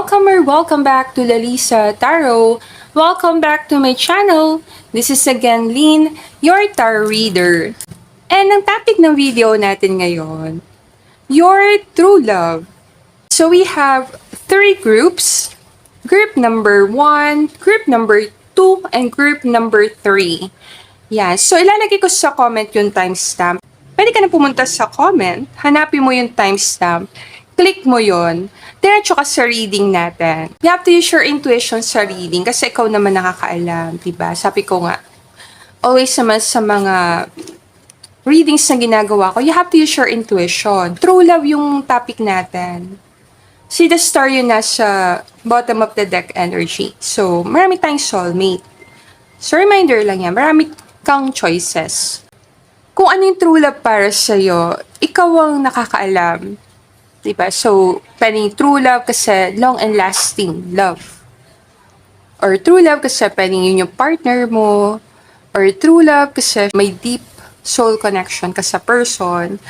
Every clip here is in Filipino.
welcome back to Lalisa Tarot. Welcome back to my channel. This is again Lynn, your tarot reader. And ang topic ng video natin ngayon, your true love. So we have three groups. Group number 1, group number 2, and group number 3. Yan. So ilalagay ko sa comment yung timestamp. Pwede ka na pumunta sa comment, hanapin mo yung timestamp, click mo yon, diretso ka sa reading natin. You have to use your intuition sa reading kasi ikaw naman nakakaalam, diba? Sabi ko nga, always naman sa mga readings na ginagawa ko, you have to use your intuition. True love yung topic natin. See the star yun nasa bottom of the deck energy. So, marami tayong soulmate. So, reminder lang yan, marami kang choices. Kung ano yung true love para sa'yo, ikaw ang nakakaalam. Diba? So, pwedeng true love kasi long and lasting love. Or true love kasi pwedeng yun yung partner mo. Or true love kasi may deep soul connection ka sa person.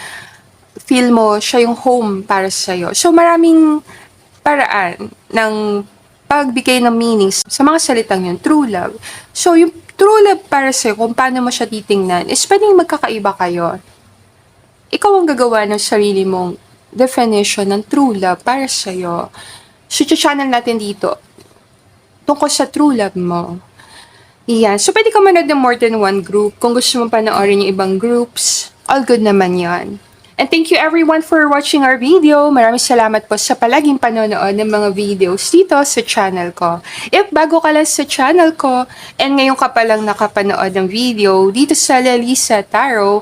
Feel mo siya yung home para sa'yo. So, maraming paraan ng pagbigay ng meanings sa mga salitang yun, true love. So, yung true love para sa'yo, kung paano mo siya titingnan, is pwedeng magkakaiba kayo. Ikaw ang gagawa ng sarili mong definition ng true love para sa'yo. So, channel natin dito tungkol sa true love mo. Yan. So, pwede ka manood ng more than one group. Kung gusto mo panoorin yung ibang groups, all good naman yan. And thank you everyone for watching our video. Maraming salamat po sa palaging panonood ng mga videos dito sa channel ko. If bago ka lang sa channel ko, and ngayon ka palang nakapanood ng video dito sa Lalisa Tarot,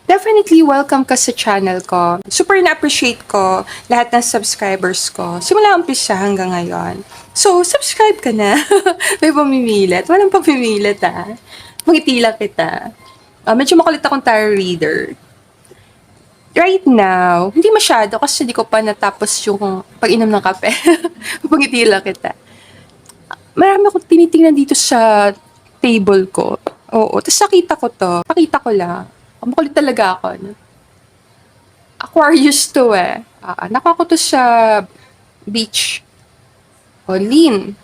definitely welcome ka sa channel ko. Super na-appreciate ko lahat ng subscribers ko. Simula umpisa hanggang ngayon. So, subscribe ka na. May pamimilit. Walang pamimilit Mangiti lang kita. Medyo makulit akong tarot reader. Right now, hindi masyado kasi hindi ko pa natapos yung pag-inom ng kape. Mangiti lang kita. Marami akong tinitingnan dito sa table ko. Oo. Tapos nakita ko to. Pakita ko lang. Makulit talaga ako. No? Aquarius to Nakuha ko to sa beach. Lynn.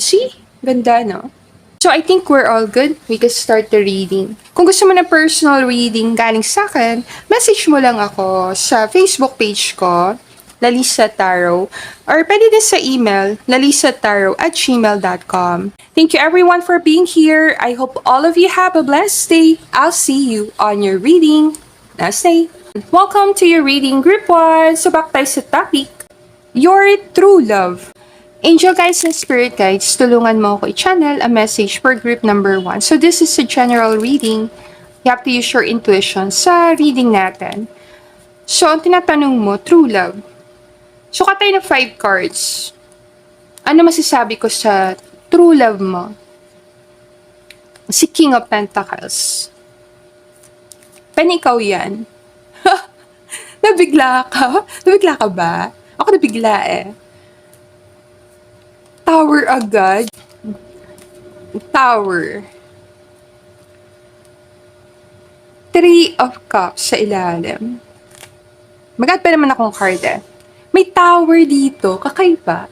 See? Ganda, no? So, I think we're all good. We can start the reading. Kung gusto mo na personal reading galing sa akin, message mo lang ako sa Facebook page ko, Lalisa Tarot, or pwede din sa email, lalisataro@gmail.com. Thank you everyone for being here. I hope all of you have a blessed day. I'll see you on your reading. Namaste. Welcome to your reading group 1. So back tayo sa topic, your true love. Angel guides and spirit guides, tulungan mo ako i-channel a message for group number 1. So this is a general reading. You have to use your intuition sa reading natin. So ang tinatanong mo, true love. So, tayo ng 5 cards. Ano masasabi ko sa true love mo? Si King of Pentacles. Ikaw yan. Nabigla ka? Nabigla ka ba? Ako nabigla Tower agad. Tower. 3 of Cups sa ilalim. Magad pa naman akong card May tower dito. Kakaiba.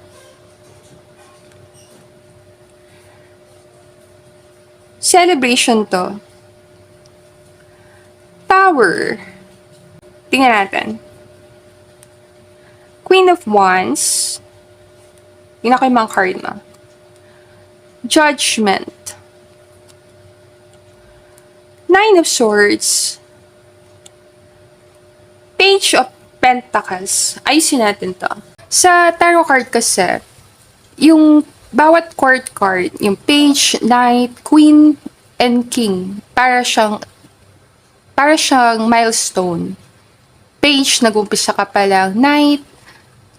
Celebration to. Tower. Tingnan natin. Queen of Wands. Tingnan ko yung mga card mo. Judgment. 9 of Swords. Page of Pentacles. Ayusin natin to. Sa tarot card kasi, yung bawat card, yung Page, Knight, Queen, and King, para siyang milestone. Page, nag-umpisa ka pa lang. Knight,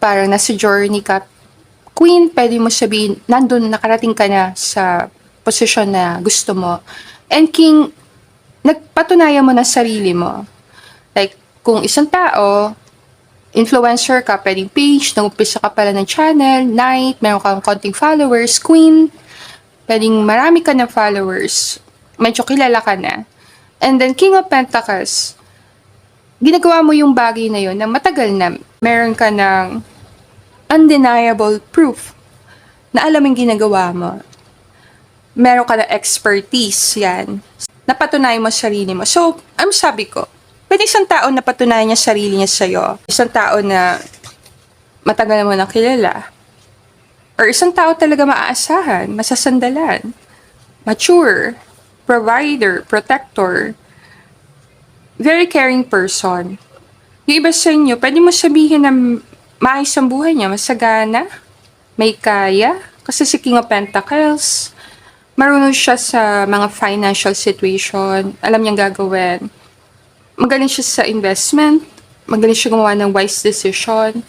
parang nasa journey ka. Queen, pwede mo sabihin, nandun, nakarating ka na sa posisyon na gusto mo. And King, nagpatunayan mo na sarili mo. Like, kung isang tao, influencer ka, pwedeng page, nag-umpisa ka pala ng channel, Knight, meron kang konting followers, Queen, pwedeng marami ka ng followers, medyo kilala ka na. And then, King of Pentacles, ginagawa mo yung bagay na yun na matagal na. Meron ka ng undeniable proof na alam yung ginagawa mo. Meron ka na expertise yan. Napatunayan mo sarili mo. So, sabi ko, pwede isang tao na patunayan niya sarili niya sa'yo. Isang tao na matagal mo nang kilala. Or isang tao talaga maaasahan, masasandalan. Mature, provider, protector, very caring person. Yung iba sa inyo, pwede mo sabihin na maayos ang buhay niya, masagana, may kaya. Kasi si King of Pentacles, marunong siya sa mga financial situation, alam niyang gagawin. Magaling siya sa investment, magaling siya gumawa ng wise decision.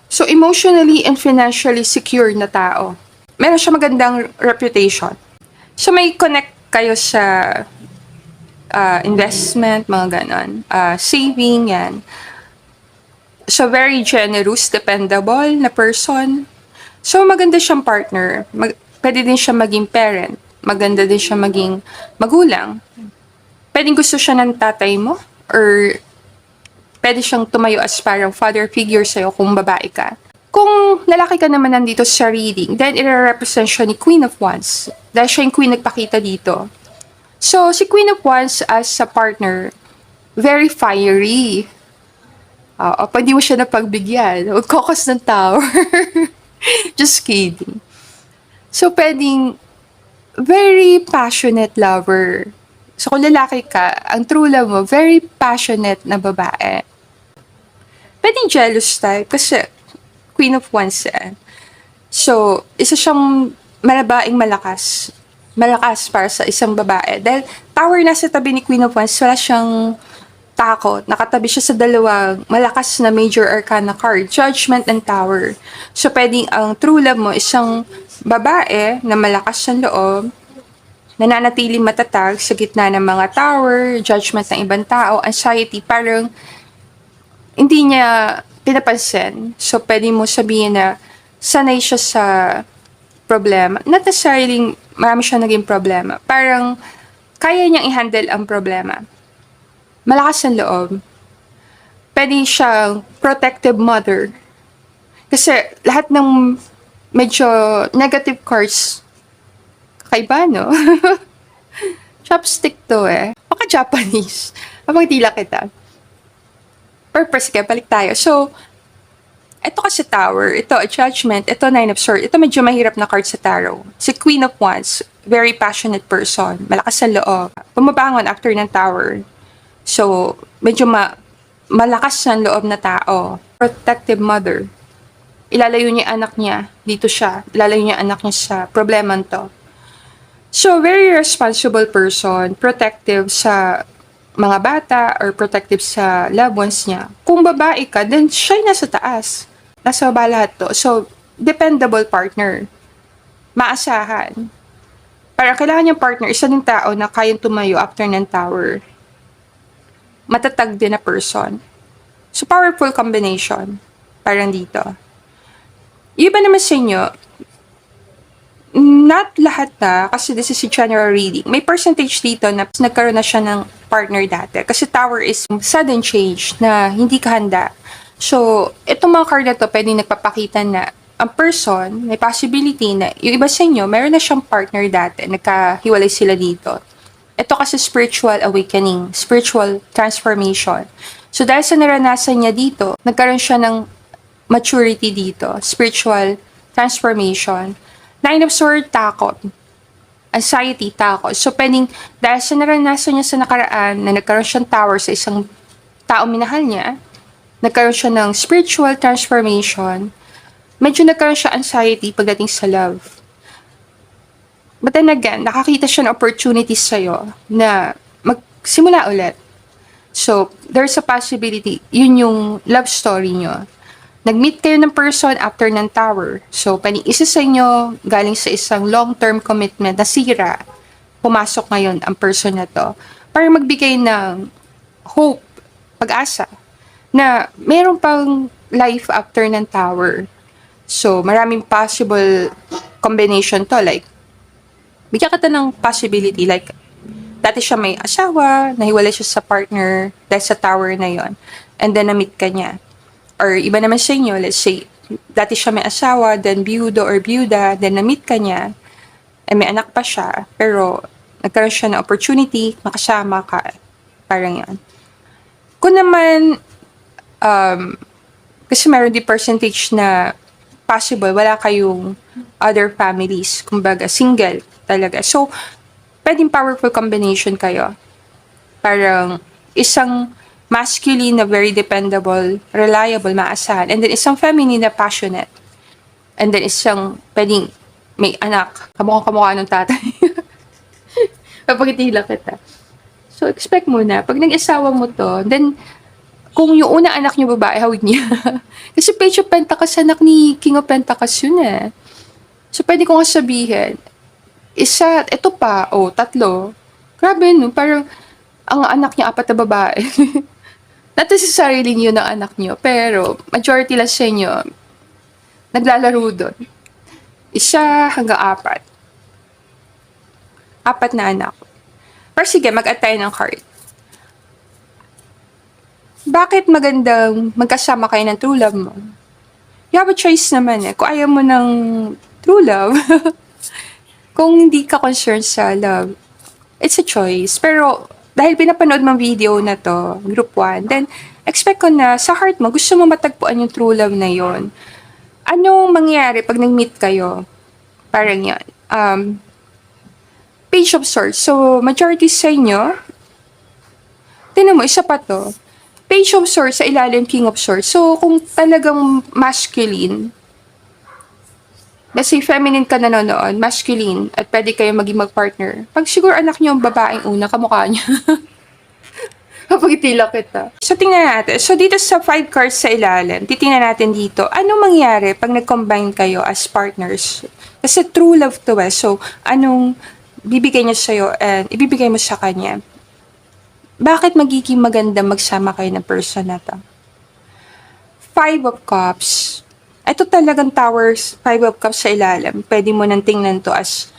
So, emotionally and financially secure na tao. Meron siya magandang reputation. So, may connect kayo sa investment, mga ganon. Saving, yan. So, very generous, dependable na person. So, maganda siyang partner. Pwede din siya maging parent. Maganda din siya maging magulang. Pwedeng gusto siya ng tatay mo. Or pwede siyang tumayo as parang father figure sa'yo kung babae ka. Kung lalaki ka naman nandito sa reading, then i-represent siya ni Queen of Wands. Dahil siya yung queen nagpakita dito. So, si Queen of Wands as a partner, very fiery. Pwede mo siya napagbigyan. Magkokos ng tower. Just kidding. So, pwedeng very passionate lover. So, kung lalaki ka, ang true love mo, very passionate na babae. Pwedeng jealous type kasi Queen of Wands eh. So, isa siyang malabaing malakas. Malakas para sa isang babae. Dahil tower nasa tabi ni Queen of Wands, wala siyang takot. Nakatabi siya sa dalawang malakas na major arcana card, Judgment and Tower. So, pwedeng ang true love mo, isang babae na malakas ang loob, nananatiling matatag sa gitna ng mga tower, judgment ng ibang tao, anxiety, parang hindi niya pinapansin. So, pwede mo sabihin na sanay siya sa problema. Not necessarily marami siya naging problema. Parang kaya niyang i-handle ang problema. Malakas ang loob. Pwede siyang protective mother. Kasi lahat ng medyo negative cards, kakaiba, no? Chopstick to eh. Baka Japanese. Habang tila kita. Purpose ka, balik tayo. So, ito kasi Tower, ito Judgment, ito Nine of Swords. Ito medyo mahirap na card sa tarot. Si Queen of Wands, very passionate person. Malakas ang loob. Bumabangon after ng Tower. So, medyo malakas ang loob na tao. Protective mother. Ilalayo niya anak niya. Dito siya. Ilalayo niya anak niya sa problema to. So, very responsible person. Protective sa mga bata or protective sa loved ones niya. Kung babae ka, then siya nasa taas. Nasa baba lahat to. So, dependable partner. Maasahan. Para kailangan niyang partner, isa din tao na kayang tumayo after ng Tower. Matatag din na person. So, powerful combination. Parang dito. Yung iba naman sa inyo, not lahat na, kasi this is a general reading. May percentage dito na nagkaroon na siya ng partner dati. Kasi Tower is sudden change na hindi ka handa. So, itong mga card na to, pwedeng nagpapakita na ang person, may possibility na yung iba sa inyo, meron na siyang partner dati, nagkahiwalay sila dito. Ito kasi spiritual awakening, spiritual transformation. So, dahil sa naranasan niya dito, nagkaroon siya ng maturity dito, spiritual transformation. Nine of Swords, takot. Anxiety, takot. So, pwedeng, dahil sa naranasan niya sa nakaraan, na nagkaroon siyang Tower sa isang tao minahal niya, nagkaroon siya ng spiritual transformation, medyo nagkaroon siya anxiety pagdating sa love. But then again, nakakita siya ng opportunities sa'yo na magsimula ulit. So, there's a possibility, yun yung love story nyo. Nag-meet kayo ng person after ng Tower. So, pwedeng isa sa inyo galing sa isang long-term commitment na sira. Pumasok ngayon ang person na to. Para magbigay ng hope, pag-asa, na mayroon pang life after ng Tower. So, maraming possible combination to. Like, bigyan ka ng possibility. Like, dati siya may asawa, nahiwalay siya sa partner dahil sa Tower na yon, and then na-meet ka niya. Or iba naman sa inyo, let's say, dati siya may asawa, then biyudo or biyuda, then na-meet ka niya, may anak pa siya, pero nagkaroon siya ng opportunity, makasama ka, parang yan. Kung naman, kasi meron di percentage na possible, wala kayong other families, kumbaga single talaga. So, pwedeng powerful combination kayo. Parang isang masculine na very dependable, reliable, maasahan, and then isang feminine na passionate. And then isang pwedeng may anak, kamukha-kamukha ng tatay. Papagitila kita. So, expect mo na, pag nag-asawa mo to, then, kung yung unang anak niyo babae, hawig niya. Kasi Page of Pentacles, anak ni King of Pentacles yun eh. So, pwede ko nga sabihin, isa, ito pa, tatlo. Grabe, no? Parang, ang anak niya, 4 na babae. Not necessarily yun ng anak niyo, pero, majority lang sa inyo, naglalaro doon. 1 hanggang 4. 4 na anak. Pero sige, mag-add tayo ng card. Bakit magandang magkasama kayo ng true love mo? You have a choice naman eh. Kung ayaw mo ng true love, kung hindi ka concerned sa love, it's a choice. Pero, dahil pinapanood mong video na to, group 1, then, expect ko na sa heart mo, gusto mo matagpuan yung true love na yon. Anong mangyayari pag nag-meet kayo? Parang yan. Page of Swords. So, majority sa inyo, tinan mo, isa pa to. Page of Swords sa ilalim, King of Swords. So, kung talagang masculine, let's say feminine ka nanonood, masculine, at pwede kayo maging mag-partner. Pag siguro anak niyo ang babaeng una, kamukha niya. Kapagitila kita. So, tingnan natin. So, dito sa 5 cards sa ilalim, titingnan natin dito, ano mangyari pag nag-combine kayo as partners? Kasi true love to eh. So, anong bibigay niya sa'yo and ibibigay mo sa kanya? Bakit magiging maganda magsama kayo ng person na to? 5 of Cups. Ito talagang towers, 5 of Cups sa ilalim. Pwede mo nang tingnan to as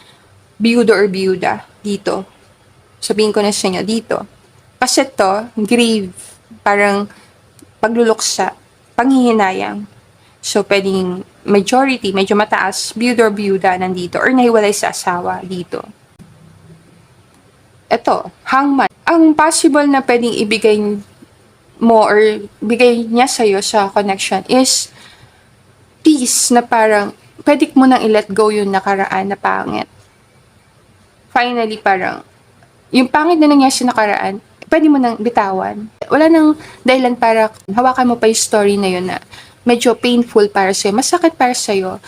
biyudo or biyuda. Dito. Sabihin ko na sa inyo, dito. Kasi to, grieve. Parang pagluluksa. Panghihinayang. So, pwedeng majority, medyo mataas, biyudo or biyuda nandito. Or nahiwalay sa asawa dito. Ito, hangman. Ang possible na pwedeng ibigay mo or bigay niya sa'yo sa connection is peace na parang pwede mo nang i-let go yung nakaraan na pangit. Finally, parang yung pangit na nangyari sa nakaraan, pwede mo nang bitawan. Wala nang dahilan para hawakan mo pa yung story na yun na medyo painful para sa'yo, masakit para sa'yo.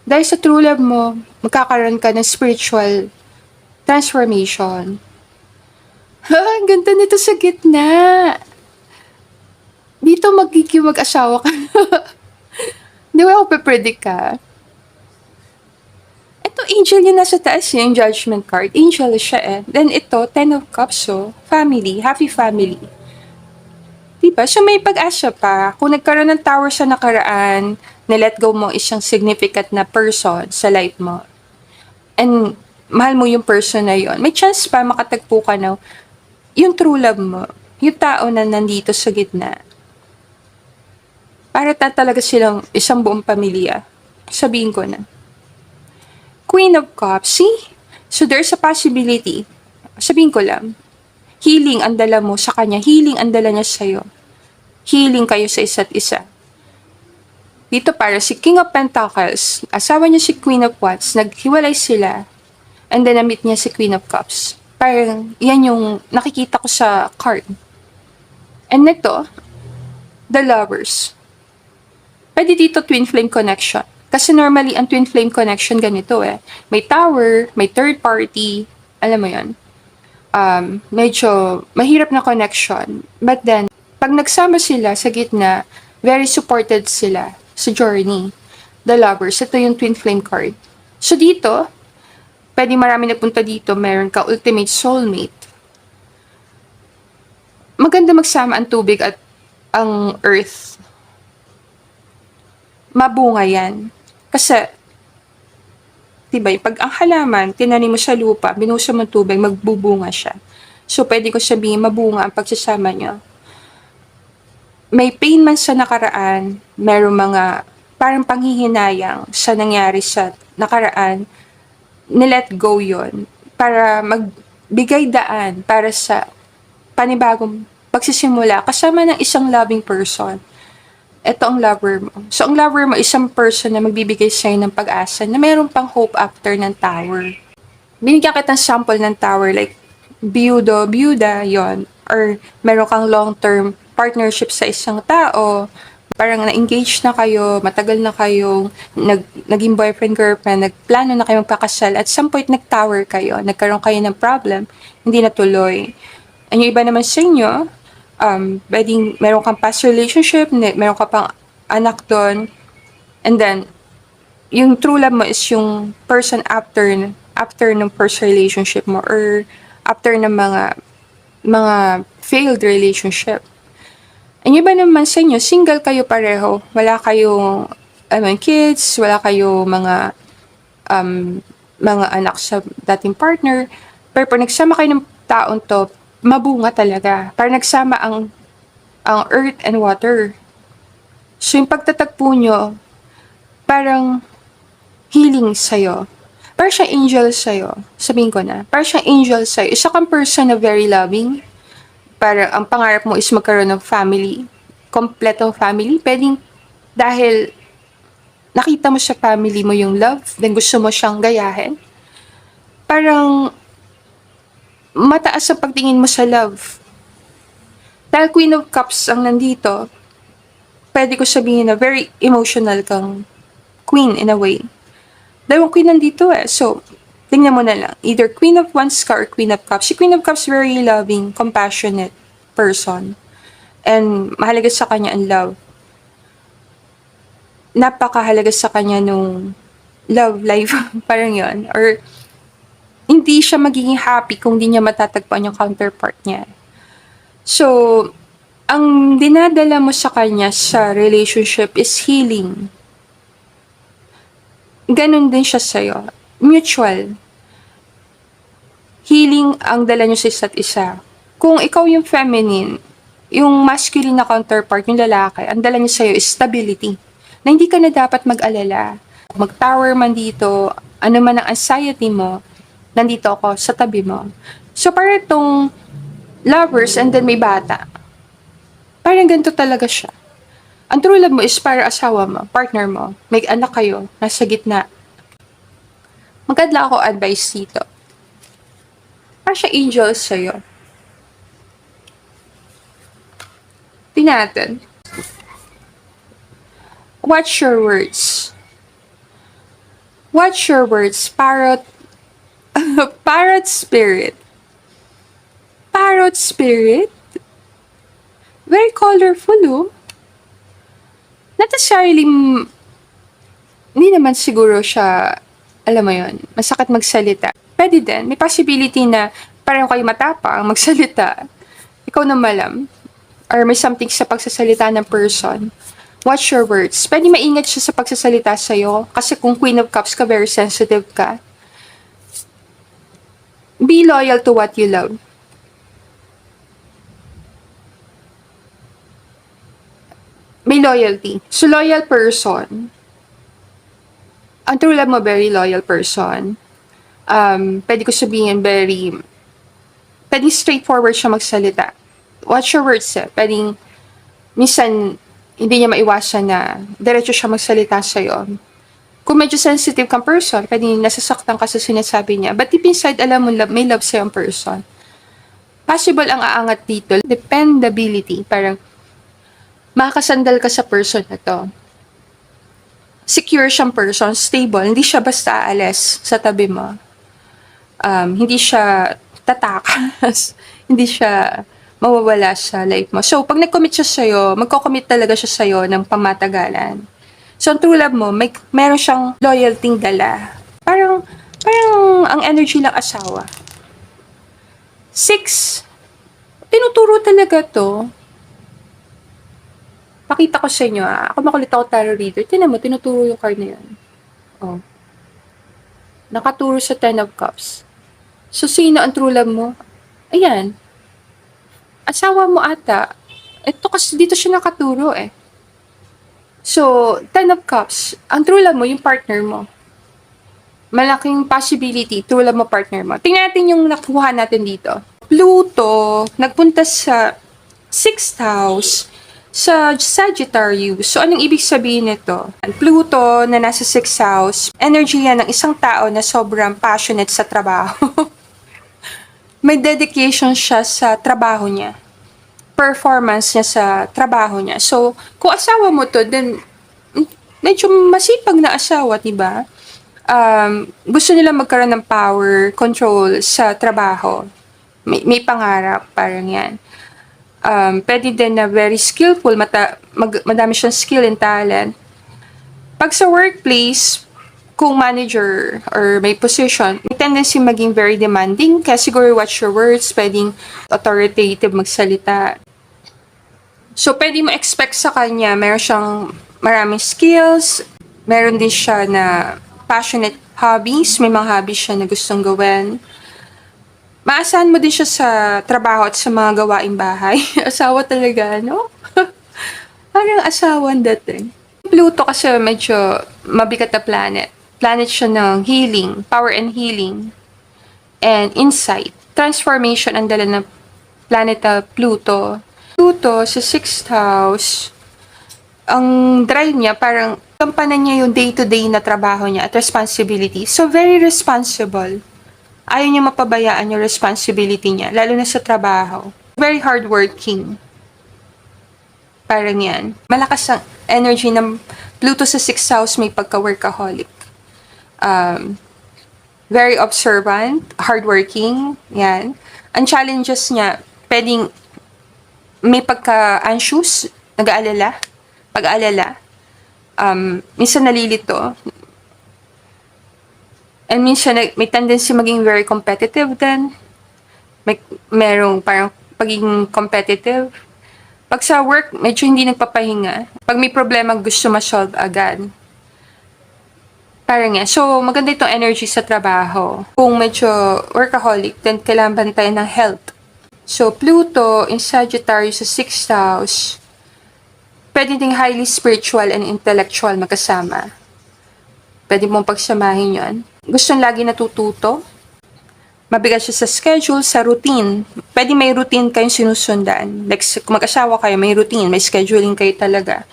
Dahil sa true love mo, magkakaroon ka ng spiritual transformation. Ang ganda nito sa gitna. Dito magiging mag-asawa ka. Di ba ako pe-predict ka? Ito, angel yung nasa taas yung judgment card. Angel siya eh. Then ito, 10 of Cups, so family, happy family. Diba? So may pag-asa pa. Kung nagkaroon ng tower sa nakaraan, na-let go mo isang significant na person sa life mo. And mahal mo yung person na yon. May chance pa makatagpo ka na yung true love mo, yung tao na nandito sa gitna. Para talaga silang isang buong pamilya. Sabihin ko na. Queen of Cups, see? So there's a possibility. Sabihin ko lang. Healing ang dala mo sa kanya. Healing ang dala niya sa'yo. Healing kayo sa isa't isa. Dito para si King of Pentacles, asawa niya si Queen of Wands, naghiwalay sila. And then na-meet niya si Queen of Cups. Parang yan yung nakikita ko sa card. And nito, the Lovers. Pwede dito twin flame connection. Kasi normally, ang twin flame connection ganito eh. May tower, may third party, alam mo yun. Medyo mahirap na connection. But then, pag nagsama sila sa gitna, very supported sila sa journey. The Lovers, ito yung twin flame card. So dito, pwede marami nagpunta dito, meron ka ultimate soulmate. Maganda magsama ang tubig at ang earth. Mabunga yan. Kasi, diba, pag ang halaman, tinanim mo sa lupa, binusa mo tubig, magbubunga siya. So, pwede ko sabihin, mabunga ang pagsasama nyo. May pain man sa nakaraan, merong mga parang panghihinayang sa nangyari sa nakaraan, nilet go yon para magbigay daan para sa panibagong pagsisimula kasama ng isang loving person. Ito ang lover mo. So, ang lover mo, isang person na magbibigay sa'yo ng pag-asa na mayroon pang hope after ng tower. Binigyan kita ng sample ng tower, like, biyudo, biyuda, yon. Or, meron kang long-term partnership sa isang tao, parang na-engage na kayo, matagal na kayong naging boyfriend-girlfriend, nagplano na kayong magpakasal, at some point nag-tower kayo, nagkaroon kayo ng problem, hindi natuloy. Ang iba naman sa inyo, pwedeng meron kang past relationship, meron ka pang anak doon, and then, yung true love mo is yung person after ng first relationship mo, or after ng mga failed relationship. Ang iba naman sa inyo, single kayo pareho, wala kayong kids, wala kayong mga anak sa dating partner, pero pag nagsama kayo ng taon to, mabunga talaga. Parang nagsama ang earth and water. So, yung pagtatagpo nyo, parang healing sa'yo. Parang siyang angel sa'yo. Sabihin ko na. Parang siyang angel sa'yo. Isa kang person na very loving. Parang ang pangarap mo is magkaroon ng family. Kompletong family. Pwedeng dahil nakita mo sa family mo yung love, then gusto mo siyang gayahin. Parang mataas ang pagtingin mo sa love. Dahil Queen of Cups ang nandito, pwede ko sabihin na very emotional kang queen in a way. Dahil Queen nandito So, tingnan mo na lang. Either Queen of Wands ka or Queen of Cups. Si Queen of Cups, very loving, compassionate person. And mahalaga sa kanya ang love. Napakahalaga sa kanya nung love life. Parang yon. Or, hindi siya magiging happy kung di niya matatagpuan yung counterpart niya. So, ang dinadala mo sa kanya sa relationship is healing. Ganon din siya sa'yo. Mutual. Healing ang dala nyo sa isa't isa. Kung ikaw yung feminine, yung masculine na counterpart, yung lalaki, ang dala niya sa'yo is stability. Na hindi ka na dapat mag-alala. Mag-tower man dito, ano man ang anxiety mo, nandito ako sa tabi mo. So, parang itong lovers and then may bata. Parang ganito talaga siya. Ang true love mo is para asawa mo, partner mo, may anak kayo, nasa gitna. Magkadla ako advice dito. Para siya angel sa'yo. Tingnan natin. Watch your words. Watch your words, parrot. Parrot spirit. Parrot spirit? Very colorful, oh. Not necessarily, hindi naman siguro siya, alam mo yon, masakit magsalita. Pwede din, may possibility na parang kayo matapang magsalita. Ikaw na malam. Or may something sa pagsasalita ng person. Watch your words. Pwede maingat siya sa pagsasalita sa'yo. Kasi kung Queen of Cups ka, very sensitive ka. Be loyal to what you love. May loyalty. So, loyal person. Ang true love mo, very loyal person. Pwede ko sabihin, pwedeng straightforward siya magsalita. Watch your words, Pwedeng, minsan, hindi niya maiwasan na diretso siya magsalita sa'yo. Kung medyo sensitive kang person, pwedeng nasasaktan ka sa sinasabi niya. But deep inside, alam mo, may love sa'yo ang person. Possible ang aangat dito, dependability. Parang, makakasandal ka sa person na to. Secure siyang person, stable. Hindi siya basta aalis sa tabi mo. Hindi siya tatakas. Hindi siya mawawala sa life mo. So, pag nag-commit siya sa'yo, magko-commit talaga siya sa'yo ng pamatagalan. So, ang true love mo, meron siyang loyalty dala. Parang ang energy ng asawa. 6, tinuturo talaga to. Pakita ko sa inyo, Ako makulit ako tarot reader. Tingnan mo, tinuturo yung card na yan. Oh. Nakaturo sa 10 of Cups. So, sino ang true love mo? Ayan. Asawa mo ata. Ito kasi dito siya nakaturo So, Ten of Cups, ang true love mo, yung partner mo. Malaking possibility, true love mo, partner mo. Tingnan natin yung nakuha natin dito. Pluto, nagpunta sa 6th house sa Sagittarius. So, anong ibig sabihin nito? Pluto na nasa 6th house, energy yan ng isang tao na sobrang passionate sa trabaho. May dedication siya sa trabaho niya. Performance niya sa trabaho niya. So, kung asawa mo to, then medyo masipag na asawa, diba? Gusto nila magkaroon ng power, control sa trabaho. May pangarap, parang yan. Pwede din na very skillful, madami siyang skill and talent. Pag sa workplace, kung manager or may position, may tendency maging very demanding, kaya siguro watch your words, pwedeng authoritative magsalita. So, pwede mo expect sa kanya, meron siyang maraming skills, meron din siya na passionate hobbies, may mga hobbies siya na gustong gawin. Maasahan mo din siya sa trabaho at sa mga gawaing bahay. Asawa talaga, no? Parang asawan dating. Pluto kasi medyo mabigat na planet. Planet siya ng healing, power and healing, and insight. Transformation ang dala ng planeta Pluto. Pluto sa 6th house, ang drive niya parang kampanan niya yung day-to-day na trabaho niya at responsibility. So, very responsible. Ayaw niya mapabayaan yung responsibility niya, lalo na sa trabaho. Very hardworking. Parang yan. Malakas ang energy ng Pluto sa 6th house, may pagka-workaholic. Very observant, hardworking, yan. Ang challenges niya, pwedeng may pagka-anxious, nag-aalala, pag-aalala. Minsan nalilito. And minsan may tendency maging very competitive din. Merong parang pagiging competitive. Pag sa work, medyo hindi nagpapahinga. Pag may problema, gusto ma-solve agad. Parang yan. So, maganda itong energy sa trabaho. Kung medyo workaholic, then kailangan bantayan ng health. So, Pluto in Sagittarius sa 6th house, pwede ding highly spiritual and intellectual magkasama. Pwede mong pagsamahin yon. Gustong lagi natututo. Mabigat siya sa schedule, sa routine. Pwede may routine kayong sinusundan. Like, kung mag-asawa kayo, may routine, may scheduling kayo talaga.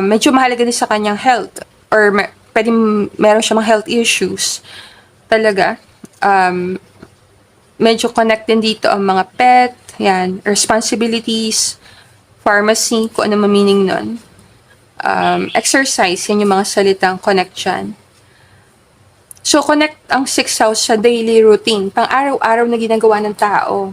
Medyo mahalaga din sa kanyang health. Or pwede meron siya mga health issues. Talaga. Medyo connect din dito ang mga pet, yan, responsibilities, pharmacy, kung ano ma-meaning nun. Exercise, yan yung mga salitang connect dyan. So, connect ang 6th house sa daily routine, pang araw-araw na ginagawa ng tao.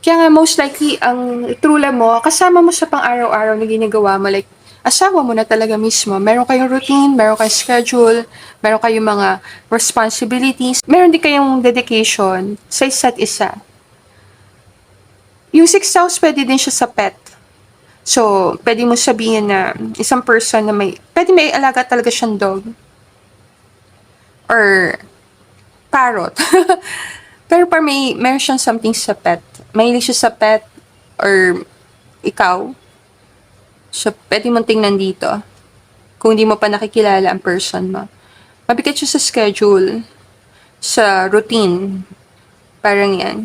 Kaya nga, most likely, ang true love mo, kasama mo sa pang araw-araw na ginagawa mo, like, asawa mo na talaga mismo. Meron kayong routine, meron kayong schedule, meron kayong mga responsibilities, meron din kayong dedication sa isa't isa. Yung 6th house, pwede din siya sa pet. So, pwede mo sabihin na isang person na pwede may alaga talaga siyang dog. Or parrot. Pero par meron siyang something sa pet. Mahilig siya sa pet or ikaw. So, pwede mong tingnan dito. Kung hindi mo pa nakikilala ang person mo. Mabigat siya sa schedule. Sa routine. Parang yan.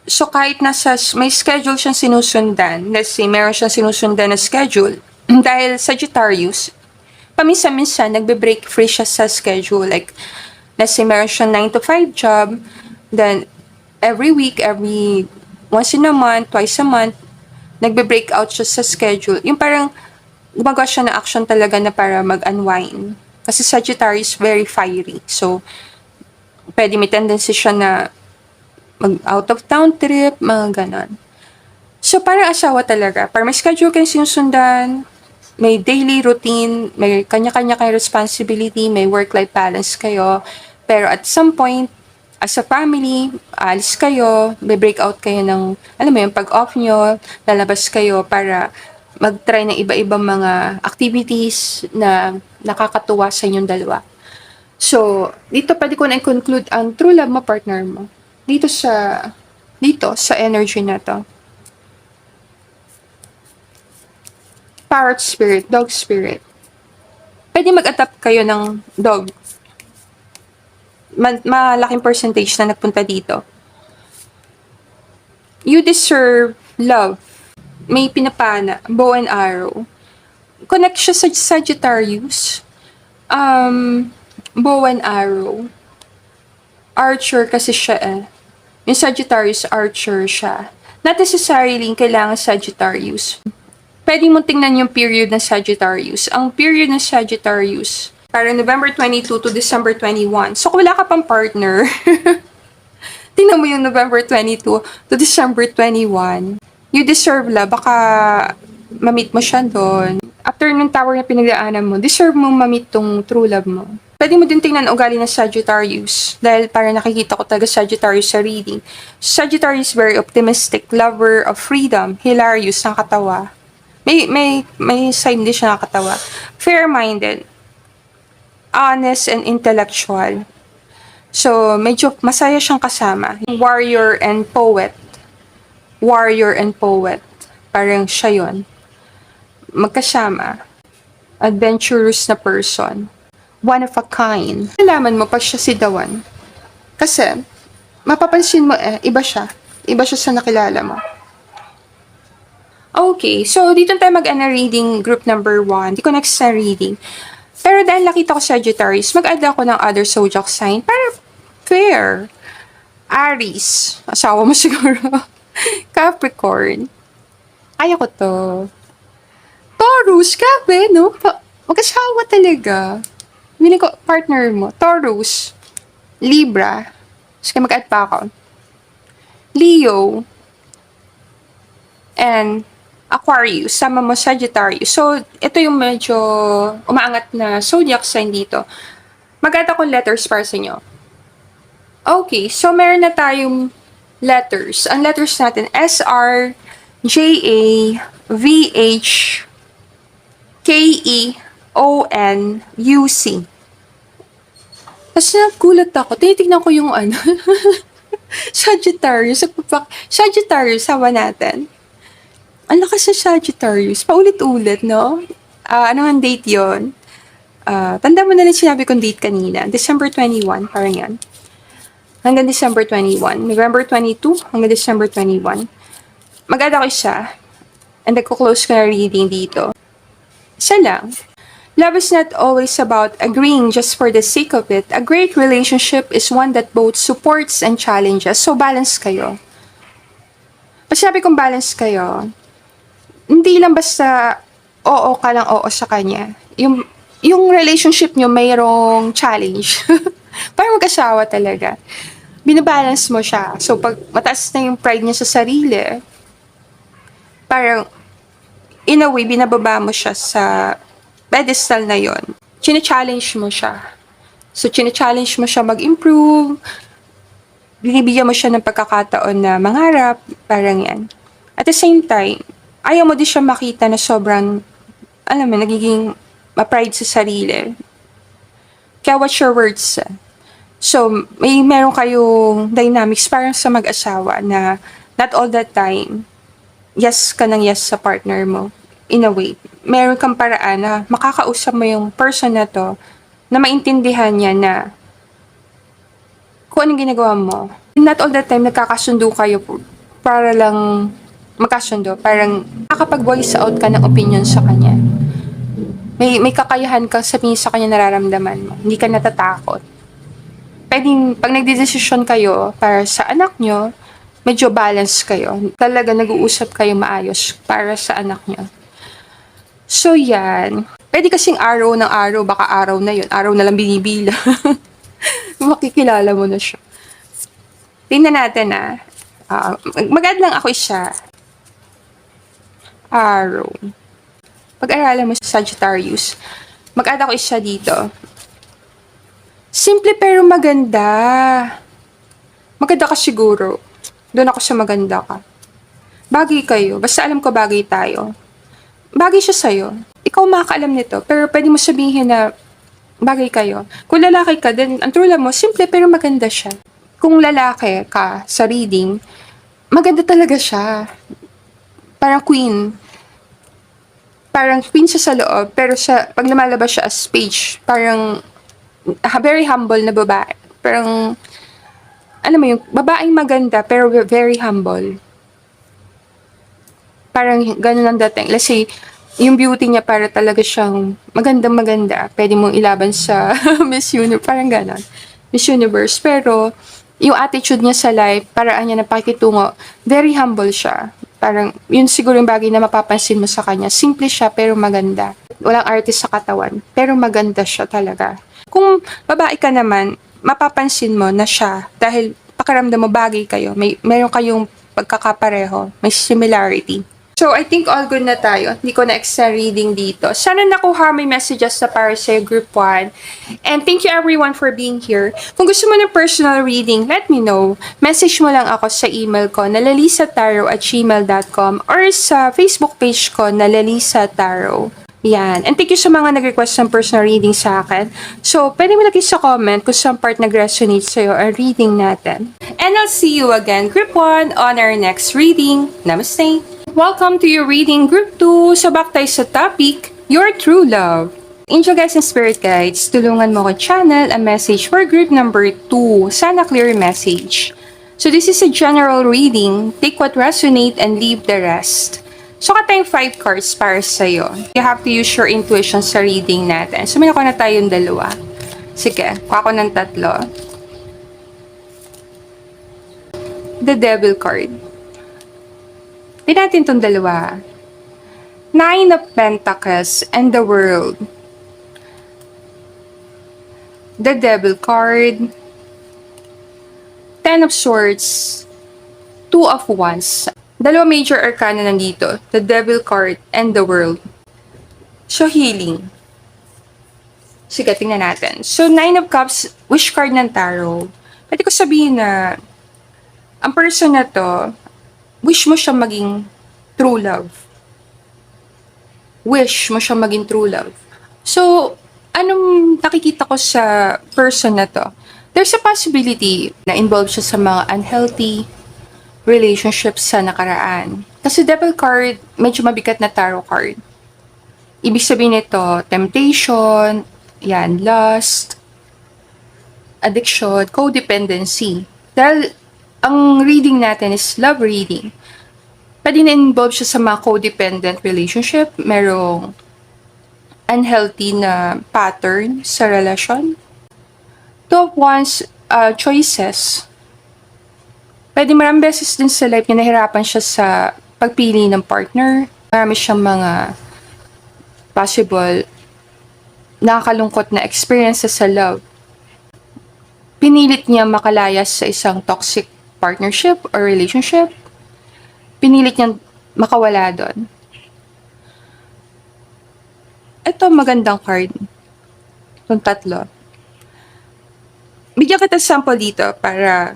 So, kahit may schedule siyang sinusundan, let's say, meron siyang sinusundan na schedule, dahil Sagittarius, paminsan-minsan, nagbe-break free siya sa schedule. Like, let's say, meron siyang 9 to 5 job, then, every week, once in a month, twice a month, nagbe-break out siya sa schedule. Yung parang, gumagawa siya na action talaga na para mag-unwind. Kasi Sagittarius, very fiery. So, pwede may tendency siya na mag-out of town trip, mga ganon. So, parang asawa talaga. Para may schedule kayong sinusundan, may daily routine, may kanya-kanya kayong responsibility, may work-life balance kayo. Pero at some point, as a family, alis kayo, may break out kayo ng, alam mo yung pag-off nyo, lalabas kayo para mag-try ng iba-ibang mga activities na nakakatuwa sa inyong dalawa. So, dito pwede ko na i-conclude ang true love mo, partner mo. Dito sa energy na to. parrot spirit, dog spirit. Pwede mag-adapt kayo ng dog. Malaking percentage na nagpunta dito. You deserve love. May pinapana, bow and arrow. Connect siya sa Sagittarius. Bow and arrow. Archer kasi siya eh. Yung Sagittarius, archer siya. Not necessarily kailangan Sagittarius. Pwede mo tingnan yung period ng Sagittarius. Ang period ng Sagittarius, parang November 22 to December 21. So, kung wala ka pang partner, tingnan mo yung November 22 to December 21. You deserve love. Baka ma-meet mo siya doon. After nung tower na pinagdaanan mo, deserve mong ma-meet tong true love mo. Pwede mo din tingnan ugali ng Sagittarius. Dahil para nakikita ko talaga Sagittarius sa reading. Sagittarius very optimistic, lover of freedom, hilarious, nakakatawa. May sign din siya nakakatawa. Fair-minded, honest and intellectual. So, medyo masaya siyang kasama. Warrior and poet. Warrior and poet. Parang siya yun. Magkasama. Adventurous na person. One of a kind. Nalaman mo pa siya si Dawan. Kasi, mapapansin mo iba siya. Iba siya sa nakilala mo. Okay, so dito tayo reading group number 1. Di ko next sa reading. Pero dahil nakita ko Sagittarius, mag-add ako ng other zodiac sign para fair. Aries. Asawa mo siguro. Capricorn. Kaya ko to. Taurus, grabe, no? Mag-asawa talaga. Hindi ko partner mo. Taurus. Libra. Sige, mag-add pa ako. Leo. And Aquarius, sama mo Sagittarius. So, ito yung medyo umaangat na zodiac sign dito. Mag-add ako letters para sa inyo. Okay, so meron na tayong letters. Ang letters natin, S, R, J, A, V, H, K, E, O, N, U, C. Kasi nagulat ako. Tinitignan ko yung Sagittarius. Sagittarius, sawa natin. Ang lakas sa Sagittarius. Paulit-ulit, no? Ano ang date yon? Tanda mo na lang sinabi kong date kanina. December 21, parang yan. Hanggang December 21. November 22 hanggang December 21. Mag-add ako isa. And nagko-close ko na reading dito. Isa lang. Love is not always about agreeing just for the sake of it. A great relationship is one that both supports and challenges. So, balance kayo. Pag sinabi kong balance kayo, hindi lang basta oo ka lang oo sa kanya. Yung relationship nyo mayroong challenge. Parang mag-asawa talaga. Binabalance mo siya. So, pag mataas na yung pride niya sa sarili, parang, in a way, binababa mo siya sa pedestal na yon. Chine-challenge mo siya. So, chine-challenge mo siya mag-improve. Binibigyan mo siya ng pagkakataon na mangarap. Parang yan. At the same time, ayaw mo din siya makita na sobrang, alam mo, nagiging ma-pride sa sarili. Kaya watch your words. So, meron kayong dynamics parang sa mag-asawa na not all the time, yes ka ng yes sa partner mo. In a way, meron kang paraan na makakausap mo yung person na to na maintindihan niya na kung anong ginagawa mo. Not all the time nagkakasundo kayo para lang magkasundo. Parang nakakapag-voice out ka ng opinion sa kanya. May kakayahan ka sabihin sa kanya nararamdaman mo. Hindi ka natatakot. Pwedeng, pag nagdedesisyon kayo para sa anak nyo, medyo balance kayo. Talaga nag-uusap kayo maayos para sa anak nyo. So, yan. Pwede kasing araw ng araw, baka araw na yun. Araw na lang binibila. Makikilala mo na siya. Tingnan natin mag-add lang ako isa. Araw. Pag-aralan mo sa Sagittarius, mag-add ako isa dito. Simple pero maganda. Maganda ka siguro. Doon ako sa maganda ka. Bagay kayo. Basta alam ko bagay tayo. Bagay siya sa'yo. Ikaw makakaalam nito. Pero pwede mo sabihin na bagay kayo. Kung lalaki ka, then ang true mo, simple pero maganda siya. Kung lalaki ka sa reading, maganda talaga siya. Parang queen. parang queen siya sa loob, pero pag lumalabas siya as page, parang very humble na babae. Parang, alam mo yung, babaeng maganda, pero very humble. Parang ganun ang dating. Let's say, yung beauty niya para talaga siyang magandang-maganda. Pwede mong ilaban sa Miss Universe, parang ganon. Miss Universe. Pero, yung attitude niya sa life, paraan niya na pakikitungo, very humble siya. Parang, yun siguro yung bagay na mapapansin mo sa kanya. Simple siya, pero maganda. Walang artist sa katawan, pero maganda siya talaga. Kung babae ka naman, mapapansin mo na siya, dahil pakiramdam mo bagay kayo, meron kayong pagkakapareho, may similarity. So, I think all good na tayo. Hindi ko na extra reading dito. Sana nakuha may messages na para sa group 1. And thank you everyone for being here. Kung gusto mo ng personal reading, let me know. Message mo lang ako sa email ko na lalisataro@gmail.com or sa Facebook page ko na Lalisa Taro. Yan. And thank you sa mga nag-request ng personal reading sa akin. So, pwede mo lagay sa comment kung saan part nag-resonate sa'yo ang reading natin. And I'll see you again, Group 1, on our next reading. Namaste! Welcome to your reading, Group 2. So, back tayo sa topic, your true love. Angel guides and spirit guides, tulungan mo ko channel a message for group number 2. Sana clear message. So, this is a general reading. Take what resonate and leave the rest. So, tayong 5 cards para sa'yo. You have to use your intuition sa reading natin. So, may nakuha na tayong 2. Sige, kuha ko ng 3. The Devil card. Tignan natin itong 2. 9 of Pentacles and the World. The Devil card. 10 of Swords. 2 of Wands. 2 major arcana nandito. The Devil card and the World. So, healing. Sige, tingnan natin. So, 9 of Cups, wish card ng tarot. Pwede ko sabihin na ang person na to, wish mo siya maging true love. Wish mo siya maging true love. So, anong nakikita ko sa person na to? There's a possibility na involved siya sa mga unhealthy relationships sa nakaraan. Kasi Devil card, medyo mabigat na tarot card. Ibig sabihin nito, temptation, yan, lust, addiction, codependency. Dahil ang reading natin is love reading. Pwede na-involve siya sa mga codependent relationship, merong unhealthy na pattern sa relasyon. 2 of Wands, choices. Pwede maraming beses din sa life niya nahirapan siya sa pagpili ng partner. Marami siyang mga possible nakakalungkot na experiences sa love. Pinilit niya makalayas sa isang toxic partnership or relationship. Pinilit niya makawala doon. Ito magandang card. Itong 3. Bigyan kita sample dito para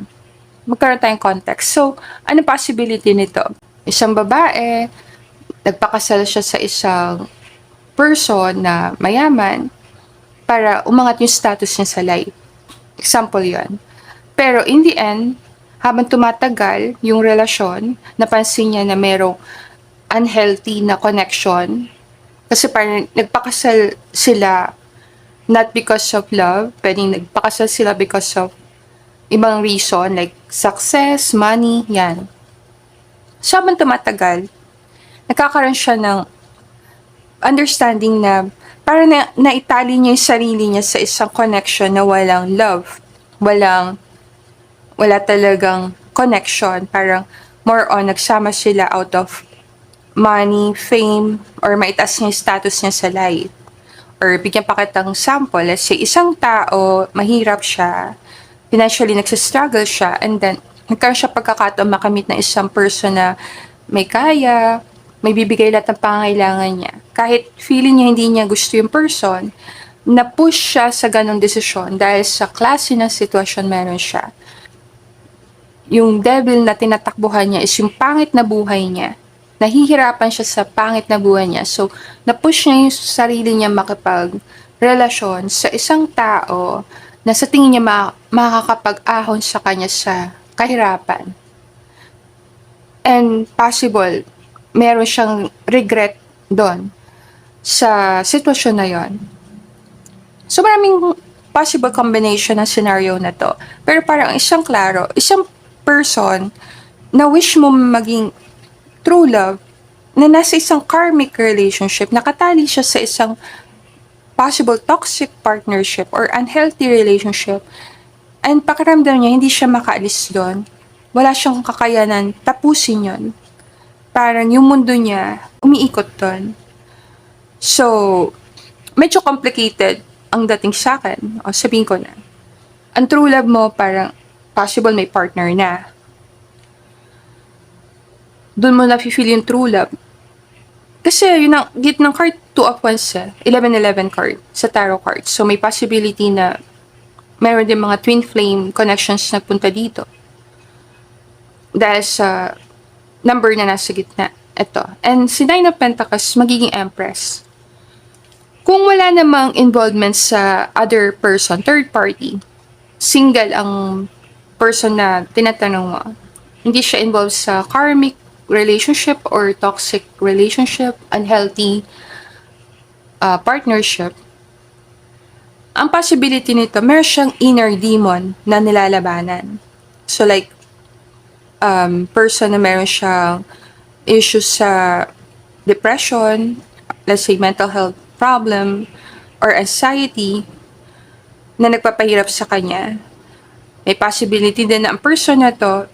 magkaroon tayong context. So, ano possibility nito? Isang babae, nagpakasal siya sa isang person na mayaman para umangat yung status niya sa life. Example yon. Pero in the end, habang tumatagal yung relasyon, napansin niya na merong unhealthy na connection. Kasi parang nagpakasal sila not because of love, pwedeng nagpakasal sila because of ibang reason like success, money, yan. So, habang tumatagal, nagkakaroon siya ng understanding na parang naitali niya yung sarili niya sa isang connection na walang love. Wala talagang connection. Parang more on nagsama sila out of money, fame, or maitaas niya yung status niya sa life. Or bigyan pa kitang sample, let's say isang tao, mahirap siya, financially nagsistruggle siya, and then nagkaroon siya pagkakataon makamit na isang person na may kaya, may bibigay lahat ng pangangailangan niya. Kahit feeling niya hindi niya gusto yung person, na-push siya sa ganong desisyon dahil sa klase ng sitwasyon meron siya. Yung devil na tinatakbuhan niya is yung pangit na buhay niya. Nahihirapan siya sa pangit na buhay niya. So, na-push niya yung sarili niya makipag-relasyon sa isang tao na sa tingin niya makakapag-ahon sa kanya sa kahirapan. And possible, meron siyang regret doon. sa sitwasyon na yon. So maraming possible combination ng scenario na to. Pero parang isang klaro, isang person na wish mo maging true love, na nasa isang karmic relationship, nakatali siya sa isang possible toxic partnership or unhealthy relationship, and pakiramdam niya hindi siya makaalis doon. Wala siyang kakayanan tapusin yon. Parang yung mundo niya umiikot doon. So, medyo complicated ang dating sa akin. O sabihin ko na, ang true love mo parang possible may partner na. Doon mo na-feel yung true love. Kasi yun ang git ng card 2 of Wands, 11-11 card sa tarot card. So may possibility na meron din mga twin flame connections na punta dito. Dahil sa number na nasa gitna. Ito. And si Nine of Pentacles, magiging Empress. Kung wala namang involvement sa other person, third party, single ang person na tinatanong mo, hindi siya involved sa karmic relationship or toxic relationship, unhealthy partnership, ang possibility nito, meron siyang inner demon na nilalabanan. So like, person na meron siyang issues sa depression, let's say mental health problem, or anxiety, na nagpapahirap sa kanya. May possibility din na ang person na to,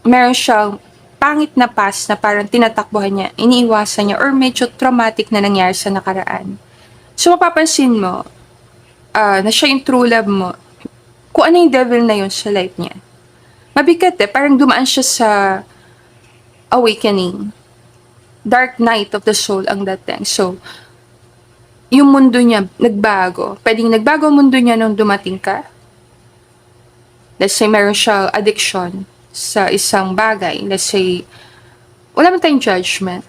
meron siyang pangit na past na parang tinatakbuhan niya, iniiwasan niya, or medyo traumatic na nangyari sa nakaraan. So mapapansin mo, na siya yung true love mo, kung ano yung devil na yun sa life niya. Mabigat parang dumaan siya sa awakening. Dark night of the soul ang dating. So, yung mundo niya nagbago. Pwedeng nagbago ang mundo niya nung dumating ka. Let's say meron siya addiction sa isang bagay. Let's say, wala man tayong judgment.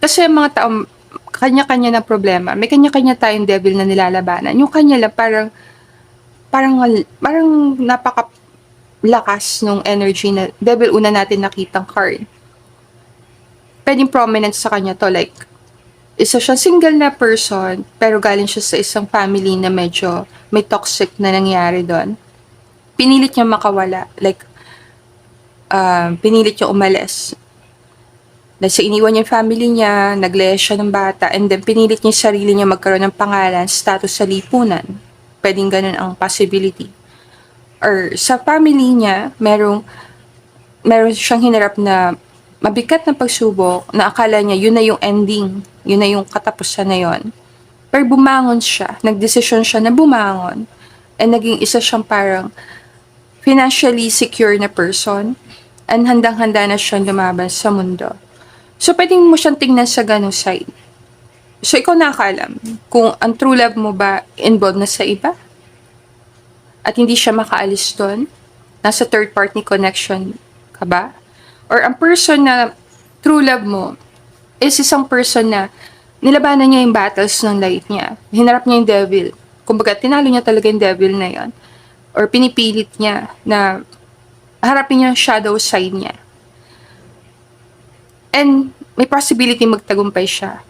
Kasi mga tao, kanya-kanya na problema. May kanya-kanya tayong devil na nilalabanan. Yung kanya lang parang napakalakas nung energy na devil una natin nakitang card. Pwedeng prominent sa kanya to, like, isa siyang single na person, pero galing siya sa isang family na medyo may toxic na nangyari doon. Pinilit niya makawala, like, pinilit niya umalis. Nasa iniwan niya yung family niya, nagleya siya ng bata, and then pinilit niya yung sarili niya magkaroon ng pangalan, status sa lipunan. Pwedeng ganun ang possibility. Or sa family niya, meron siyang hinarap na mabigat na pagsubok na akala niya yun na yung ending, yun na yung katapusan na yun. Pero bumangon siya, nagdesisyon siya na bumangon, and naging isa siyang parang financially secure na person, and handang-handa na siyang lumaban sa mundo. So, pwedeng mo siyang tingnan sa ganung side. So, ikaw nakakaalam kung ang true love mo ba involved na sa iba? At hindi siya makaalis doon? Nasa third party connection ka ba? Or ang person na true love mo is isang person na nilabanan niya yung battles ng life niya. Hinarap niya yung devil. Kumbaga, tinalo niya talaga yung devil na yon. Or pinipilit niya na harapin niya yung shadow side niya. And may possibility magtagumpay siya.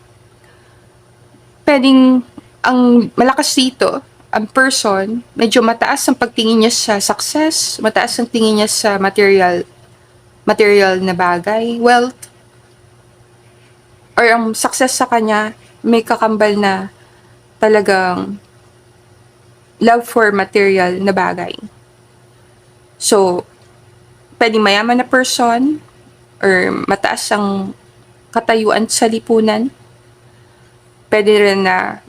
Pwedeng ang malakas dito, ang person, medyo mataas ang pagtingin niya sa success, mataas ang tingin niya sa material na bagay, wealth, or ang success sa kanya, may kakambal na talagang love for material na bagay. So, pwedeng mayaman na person, or mataas ang katayuan sa lipunan. Pwede rin na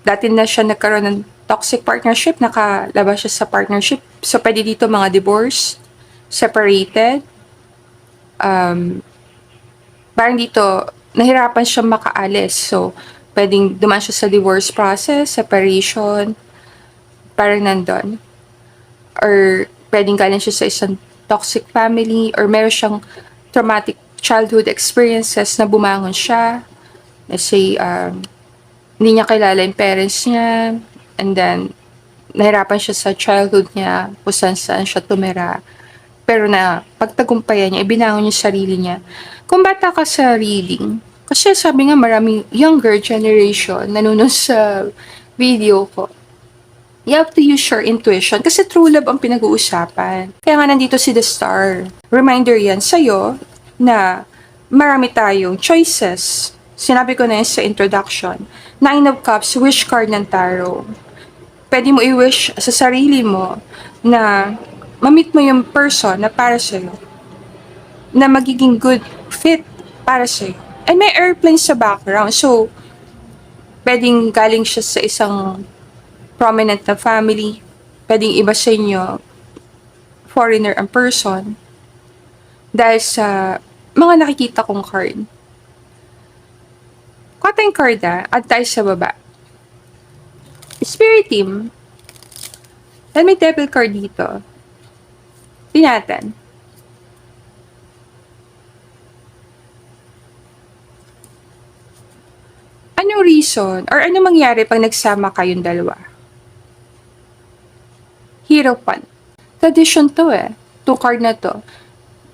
dati na siya nagkaroon ng toxic partnership, nakalabas siya sa partnership. So, pwede dito mga divorce, separated. Parang dito, nahirapan siya makaalis. So, pwedeng dumaan siya sa divorce process, separation, parang nandun. Or, pwedeng galing siya sa isang toxic family, or meron siyang traumatic childhood experiences na bumangon siya. Let's say, hindi niya kilala yung parents niya, and then, nahirapan siya sa childhood niya, kung saan siya tumira. Pero na pagtagumpayan niya, ibinangon yung sarili niya. Kung bata ka sa reading, Kasi sabi nga maraming younger generation nanonood sa video ko. You have to use your intuition kasi true love ang pinag-uusapan. Kaya nga nandito si The Star. Reminder yan sa'yo na marami tayong choices. Sinabi ko na yan sa introduction. Nine of Cups, wish card ng tarot. Pwede mo i-wish sa sarili mo na ma-meet mo yung person na para sa'yo. Na magiging good fit para sa'yo. And may airplane sa background. So, pwedeng galing siya sa isang prominent na family. Pwedeng iba sa inyo, foreigner ang person. Dahil sa mga nakikita kong card. Kuha tayong card at tayo sa baba. Spirit team. Dahil may devil card dito. Tingnan. Anong reason or ano mangyari pag nagsama kayong dalawa? Hero Pan. Tradition to eh. 2 card na to.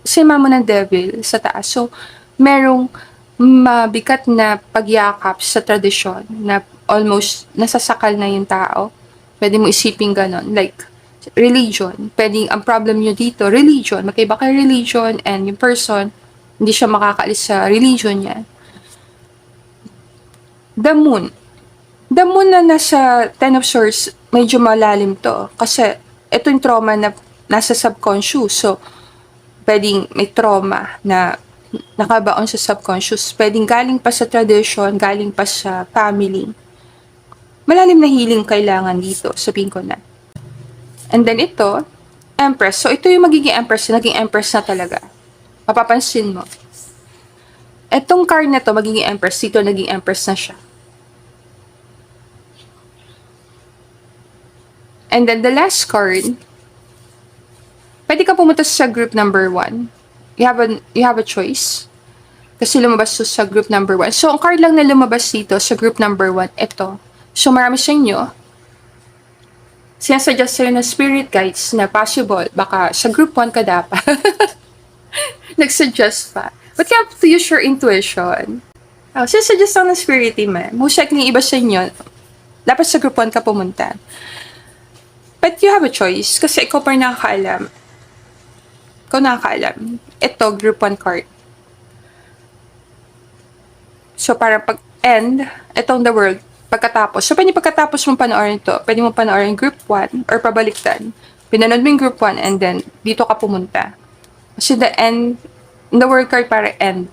Sima mo ng devil sa taas. So, merong mabigat na pagyakap sa tradisyon na almost nasasakal na yung tao. Pwede mo isipin ganon. Like, religion. Pwedeng ang problem nyo dito, religion. Magkaiba kay religion and yung person, hindi siya makakaalis sa religion niya. The Moon. The Moon na nasa Ten of Swords, medyo malalim to. Kasi, ito yung trauma na nasa subconscious. So, pwedeng may trauma na nakabaon sa subconscious. Pwedeng galing pa sa tradition, galing pa sa family. Malalim na healing kailangan dito, sabihin ko na. And then ito, Empress. So, ito yung magiging Empress. Naging Empress na talaga. Mapapansin mo. Itong card na to, magiging Empress. Dito, naging Empress na siya. And then the last card, pwede ka pumunta sa group number 1. You have a choice. Kasi lumabas to sa group number 1. So, ang card lang na lumabas dito sa group number 1, ito. So, marami sa inyo, sinasuggest sa'yo na spirit guides na possible. Baka sa group 1 ka dapat. Nag-suggest pa. But you have to use your intuition. Sinasuggest lang ng spirit team eh. Most likely, iba sa inyo, dapat sa group 1 ka pumunta. But you have a choice kasi ikaw pa rin nakakaalam. Ikaw nakakaalam. Ito, group 1 card. So, parang pag-end, itong the world, pagkatapos. So, pwede pagkatapos mong panoorin ito, pwede mong panoorin group 1 or pabaliktad. Pinanood mo yung group 1 and then, dito ka pumunta. Kasi the end, the world card para end.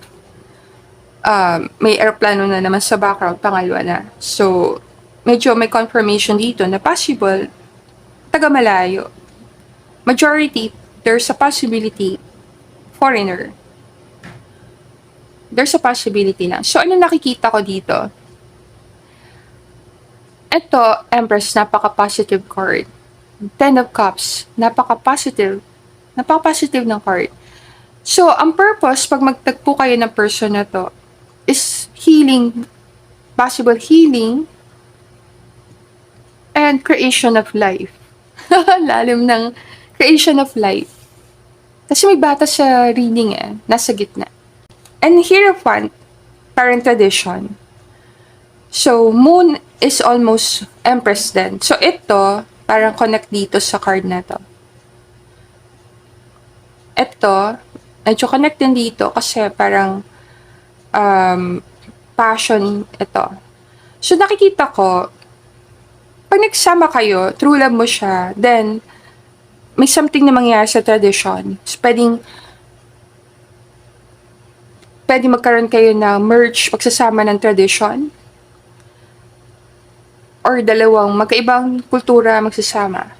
May airplano na naman sa background, pangalawa na. So, medyo may confirmation dito na possible taga malayo. Majority, there's a possibility foreigner. There's a possibility lang. So, ano nakikita ko dito? Ito, Empress, napaka-positive card. Ten of Cups, napaka-positive. Napaka-positive ng card. So, ang purpose, pag magtagpo kayo ng person na to, is healing, possible healing, and creation of life. Lalim ng creation of life. Kasi may bata sa reading nasa gitna. And Hierophant, parang tradition. So, Moon is almost Empress din. So, ito, parang connect dito sa card na to. Ito, medyo connect din dito kasi parang passion ito. So, nakikita ko, pag nagsama kayo, true love mo siya, then, may something na mangyayari sa tradition. So, pwedeng magkaroon kayo ng merge, pagsasama ng tradition. Or dalawang magkaibang kultura magsasama.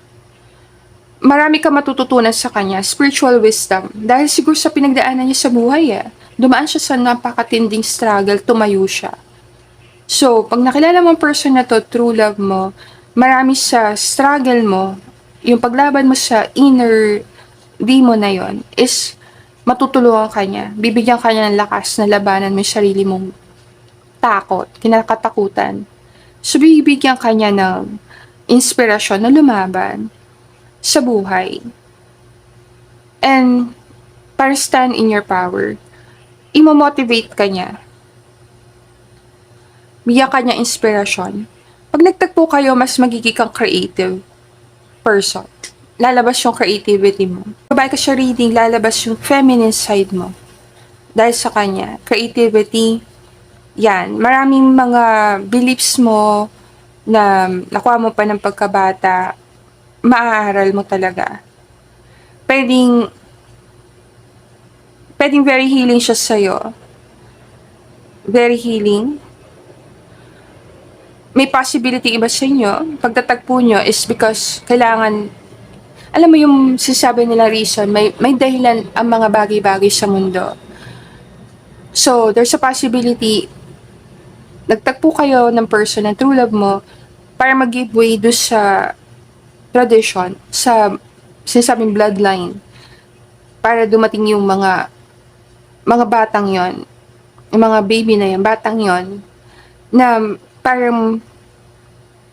Marami ka matututunan sa kanya, spiritual wisdom. Dahil siguro sa pinagdaanan niya sa buhay dumaan siya sa napakatinding struggle, tumayo siya. So, pag nakilala mo ang person na to, true love mo, marami sa struggle mo, yung paglaban mo sa inner demon na yon is matutulungan ka niya. Bibigyan ka niya ng lakas na labanan mo yung sarili mong takot, kinakatakutan. So, bibigyan ka niya ng inspirasyon na lumaban sa buhay. And, para stand in your power, imo-motivate ka niya bigyan ka niya inspirasyon. Pag nagtagpo kayo, mas magiging kang creative person. Lalabas yung creativity mo. Babae ka siya reading, lalabas yung feminine side mo. Dahil sa kanya, creativity, yan. Maraming mga beliefs mo na nakuha mo pa ng pagkabata, maaaral mo talaga. Pwedeng, pwedeng very healing siya sa'yo. Very healing. May possibility iba sa inyo, pagtatagpo nyo is because kailangan, alam mo yung sinasabi nila reason, may dahilan ang mga bagay-bagay sa mundo. So, there's a possibility, nagtagpo kayo ng person, ng true love mo, para mag-give way do sa tradition, sa sinasabing bloodline, para dumating yung mga batang yon, yung mga baby na yan, batang yon, na parang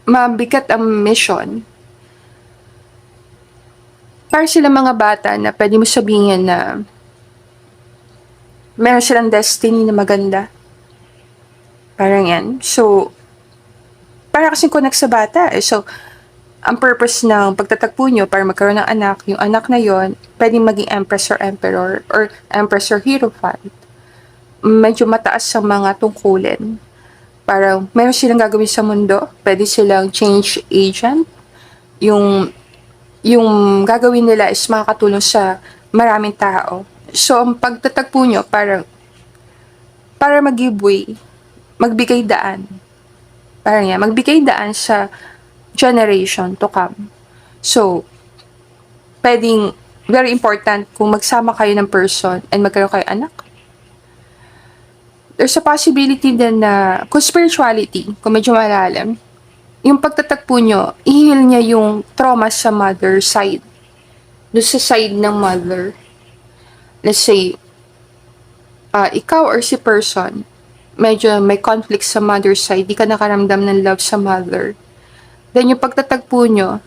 mabigat ang mission. Para sila mga bata na pwede mo sabihin na meron silang destiny na maganda. Parang yan. So, para kasing connect sa bata. So, ang purpose ng pagtatagpo nyo para magkaroon ng anak, yung anak na yon pwedeng maging empress or emperor or empress or hierophant. Medyo mataas sa mga tungkulin. Parang meron silang gagawin sa mundo. Pwede silang change agent. Yung gagawin nila is makakatulong sa maraming tao. So, ang pagtatagpo nyo, para mag-give way, magbigay daan. Parang yan, magbigay daan sa generation to come. So, pwedeng very important kung magsama kayo ng person and magkaroon kayo anak. There's a possibility din na kung spirituality, kung medyo malalim, yung pagtatagpo nyo, i-heal niya yung trauma sa mother side. Doon sa side ng mother. Let's say, ikaw or si person, medyo may conflict sa mother side, di ka nakaramdam ng love sa mother. Then yung pagtatagpo nyo,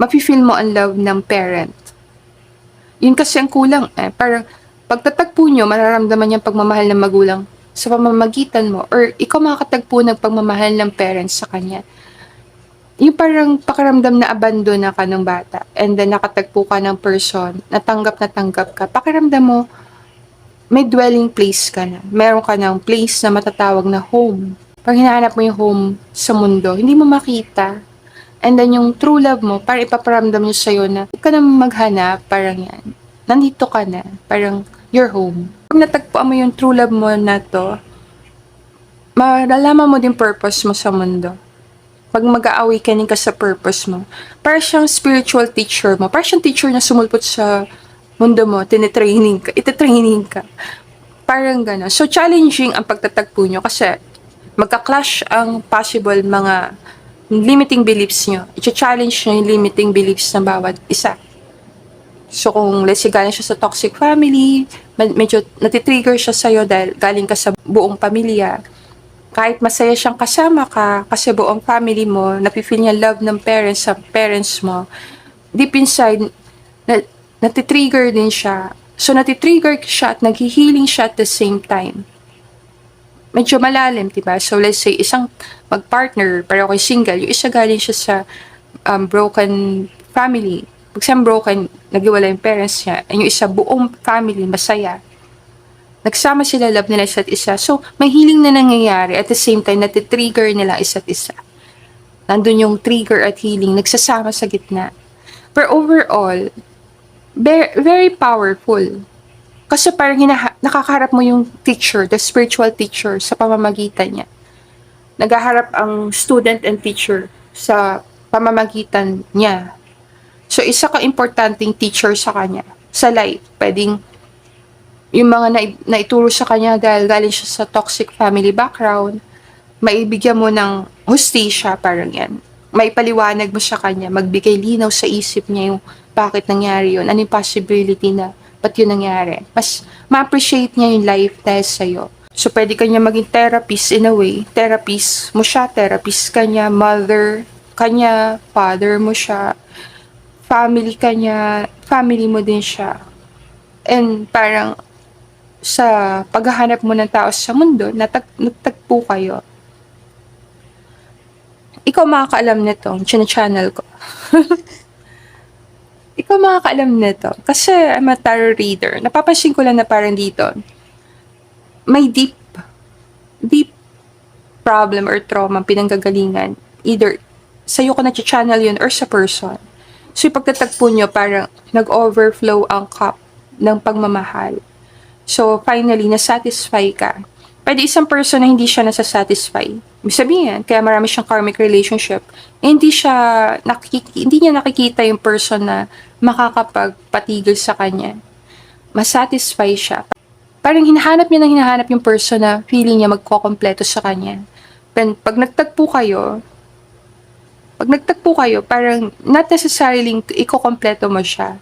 mafe-feel mo ang love ng parent. Yun kasi ang kulang eh. Parang pagtatagpo nyo, mararamdaman yung pagmamahal ng magulang sa pamamagitan mo, or ikaw makakatagpo ng pagmamahal ng parents sa kanya. Yung parang pakiramdam na abandon na ka ng bata, and then nakatagpo ka ng person, natanggap ka, pakiramdam mo, may dwelling place ka na. Meron ka ng place na matatawag na home. Pag hinahanap mo yung home sa mundo, hindi mo makita. And then yung true love mo, parang ipaparamdam niya sa'yo na huwag ka na maghanap, parang yan. Nandito ka na, parang your home. Pag natagpuan mo yung true love mo na to, malalaman mo din purpose mo sa mundo. Pag mag-a-awakening ka sa purpose mo, parang siyang spiritual teacher mo, parang siyang teacher na sumulpot sa mundo mo, ititraining ka. Parang gano'n. So, challenging ang pagtatagpo nyo kasi magka-clash ang possible mga limiting beliefs nyo. I-challenge nyo yung limiting beliefs ng bawat isa. So, kung let's say galing siya sa toxic family, medyo natitrigger siya sa'yo dahil galing ka sa buong pamilya. Kahit masaya siyang kasama ka, kasi buong family mo, napifeel niya love ng parents sa parents mo, deep inside, natitrigger din siya. So, natitrigger siya at naghihealing siya at the same time. Medyo malalim, diba? So, let's say, isang mag-partner, pero ako single, yung isa galing siya sa broken family. Pag siyang broken, naghiwala yung parents niya, and yung isa buong family, masaya. Nagsama sila, love nila isa't isa. So, may healing na nangyayari. At the same time, natitrigger nila isa't isa. Nandun yung trigger at healing, nagsasama sa gitna. Pero overall, very, very powerful. Kasi parang nakakaharap mo yung teacher, the spiritual teacher, sa pamamagitan niya. Naghaharap ang student and teacher sa pamamagitan niya. So, isa ka importanteng teacher sa kanya. Sa life, pwedeng yung mga naituro sa kanya dahil galing siya sa toxic family background, maibigyan mo ng hustisya, parang yan. Maipaliwanag mo sa kanya, magbigay linaw sa isip niya yung bakit nangyari yun, ano yung possibility na ba't yun nangyari. Mas ma-appreciate niya yung life dahil sa'yo. So, pwede ka niya maging therapist in a way. Therapist mo siya, therapist ka niya, mother ka niya, father mo siya, family ka niya, family mo din siya. And parang, sa paghahanap mo ng tao sa mundo, natagpo kayo. Ikaw makakaalam nito, channel ko. Ikaw makakaalam nito. Kasi I'm a tarot reader. Napapansin ko lang na parang dito, may deep problem or trauma pinanggagalingan. Either sa'yo ko na-channel yun or sa person. So, yung pagtatagpo nyo, parang nag-overflow ang cup ng pagmamahal. So, finally, nasatisfy ka. Pwede isang person na hindi siya nasasatisfy. Ibig sabihin, kaya marami siyang karmic relationship, hindi niya nakikita yung person na makakapagpatigil sa kanya. Masatisfy siya. Parang hinahanap yung person na feeling niya magkokompleto sa kanya. Pag nagtagpo kayo, parang not necessarily iko-kompleto mo siya.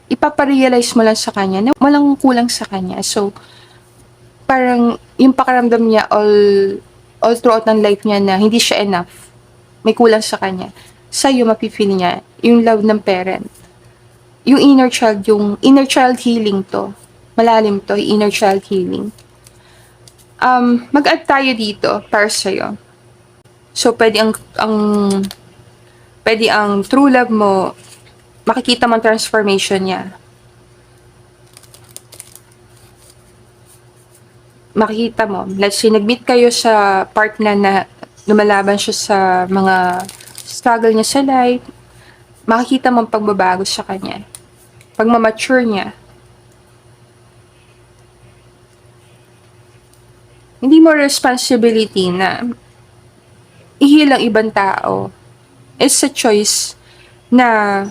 Ipaparealize mo lang sa kanya na walang kulang sa kanya. So, parang yung pakiramdam niya all throughout ng life niya na hindi siya enough. May kulang sa kanya. Sa'yo, mapifeel niya yung love ng parent. Yung inner child healing to. Malalim to, yung inner child healing. Mag-add tayo dito para sa'yo. So, pwede ang true love mo, makikita mo ang transformation niya. Makikita mo, let's say, nag-meet kayo sa part na lumalaban siya sa mga struggle niya sa life, makikita mo ang pagbabago sa kanya. Pagmamature niya. Hindi mo responsibility na ihil ang ibang tao. It's a choice na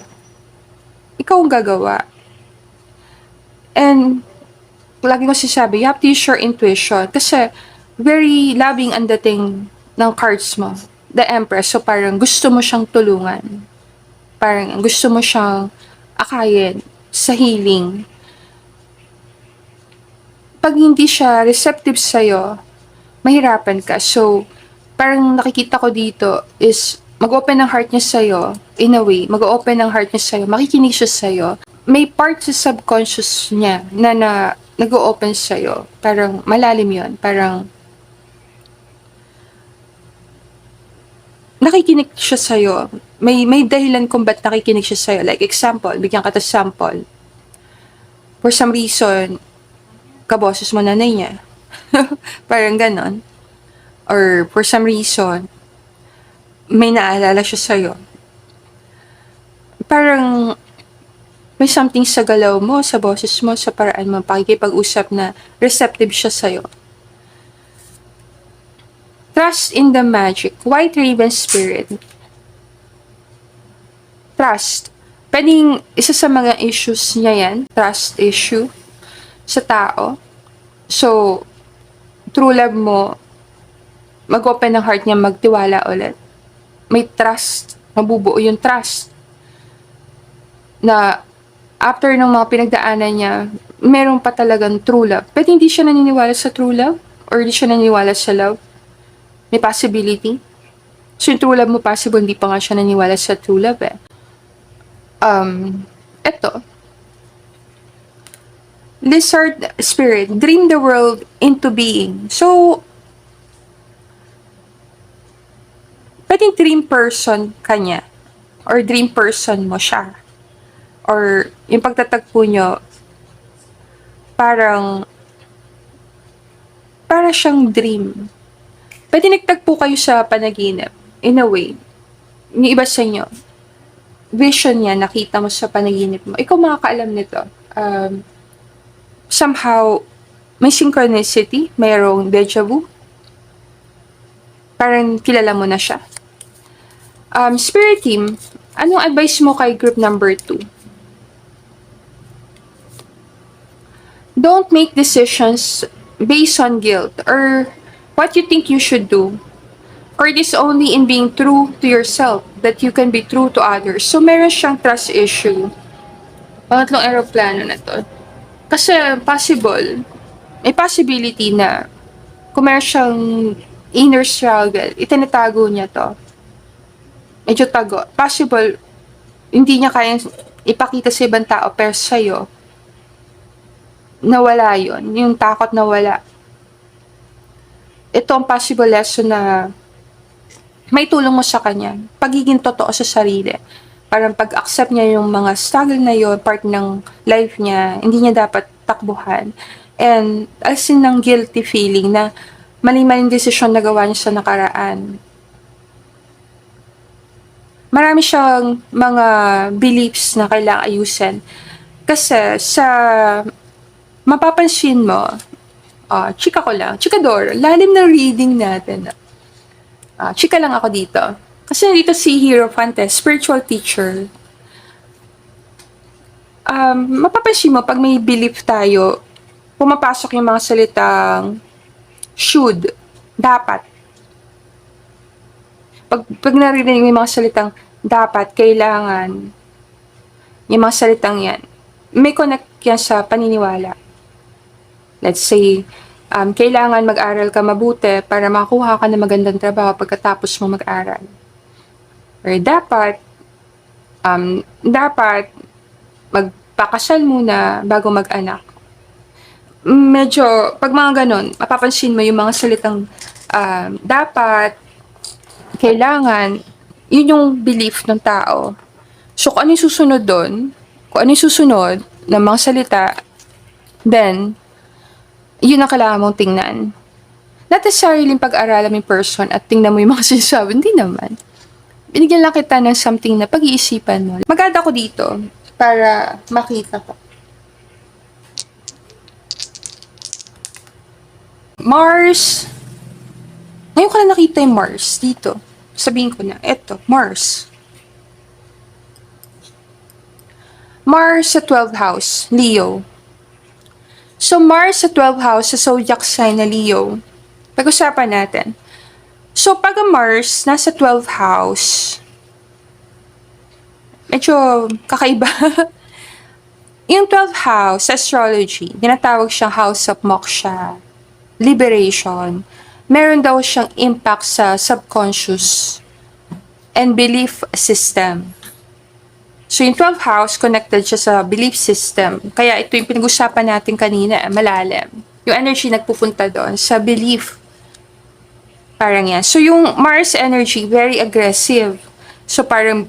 ikaw ang gagawa. And lagi ko sinasabi, you have to use your intuition. Kasi very loving ang dating ng cards mo. The Empress. So parang gusto mo siyang tulungan. Parang gusto mo siyang akayin sa healing. Pag hindi siya receptive sa'yo, mahirapan ka. So, parang nakikita ko dito is mag-open ang heart niya sa'yo, in a way, mag-open ang heart niya sa'yo, makikinig siya sa'yo. May part sa subconscious niya na nag-open sa'yo. Parang malalim yon. Parang nakikinig siya sa'yo. May dahilan kung ba't nakikinig siya sa'yo. Like example, bigyan ka ta sample. For some reason, kaboses mo nanay niya. Parang ganon. Or for some reason, may naalala siya sa'yo. Parang may something sa galaw mo, sa boses mo, sa paraan mo, pakikipag-usap na receptive siya sa'yo. Trust in the magic. White Raven Spirit. Trust. Pwedeng isa sa mga issues niya yan, trust issue sa tao. So, true love mo, mag-open ng heart niya, magtiwala ulit. May trust, mabubuo yung trust. Na after ng mga pinagdaanan niya, meron pa talagang true love. Pwede hindi siya naniniwala sa true love or hindi siya naniniwala sa love. May possibility. So yung true love mo possible, hindi pa nga siya naniniwala sa true love eh. Eto. Lizard Spirit, dream the world into being. So, pwedeng dream person kanya or dream person mo siya. Or yung pagtatagpo nyo, para siyang dream. Pwede nagtagpo kayo sa panaginip, in a way. Yung iba sa inyo, vision niya, nakita mo sa panaginip mo. Ikaw makakaalam nito. Somehow, may synchronicity, mayroong deja vu. Parang kilala mo na siya. Spirit team, anong advice mo kay group number 2? Don't make decisions based on guilt or what you think you should do. Or it is only in being true to yourself that you can be true to others. So, meron siyang trust issue. Pangatlong aeroplano na to. Kasi may possibility na kung meron siyang inner struggle, itinatago niya to. Medyo tago. Possible, hindi niya kayang ipakita sa ibang tao, pero sa'yo, nawala yon, yung takot nawala. Ito ang possible lesson na may tulong mo sa kanya. Pagiging totoo sa sarili. Parang pag-accept niya yung mga struggle na yun, part ng life niya, hindi niya dapat takbuhan. And as in ng guilty feeling na mali-maling desisyon na gawa niya sa nakaraan. Marami siyang mga beliefs na kailangang ayusin. Kasi sa mapapansin mo, chika ko lang, chikador, lalim ng reading natin. Chika lang ako dito. Kasi nandito si Hierophant, spiritual teacher. Mapapansin mo, pag may belief tayo, pumapasok yung mga salitang should, dapat. Pag narinig mo yung mga salitang dapat, kailangan, yung mga salitang yan, may connect yan sa paniniwala. Let's say, kailangan mag-aral ka mabuti para makakuha ka ng magandang trabaho pagkatapos mo mag-aral. Or dapat magpakasal muna bago mag-anak. Medyo, pag mga ganon, mapapansin mo yung mga salitang dapat, kailangan, yun yung belief ng tao. So, kung ano yung susunod doon, kung ano yung susunod ng mga salita, then, yun ang kailangan mong tingnan. Not necessarily pag-aralan mo yung person at tingnan mo yung mga sinasabi, hindi naman. Binigyan lang kita ng something na pag-iisipan mo. Mag-add ako dito para makita ko. Mars. Ngayon ko na nakita yung Mars dito. Sabihin ko na, eto, Mars. Mars sa 12th house, Leo. So, Mars sa 12th house sa zodiac sign na Leo. Pag-usapan natin. So, pag ang Mars nasa 12th house, medyo kakaiba. Yung 12th house, astrology, tinatawag siyang house of moksha, liberation. Meron daw siyang impact sa subconscious and belief system. So, yung 12th house, connected siya sa belief system. Kaya ito yung pinag-usapan natin kanina, malalim. Yung energy nagpupunta doon sa belief. Parang yan. So, yung Mars energy, very aggressive. So, parang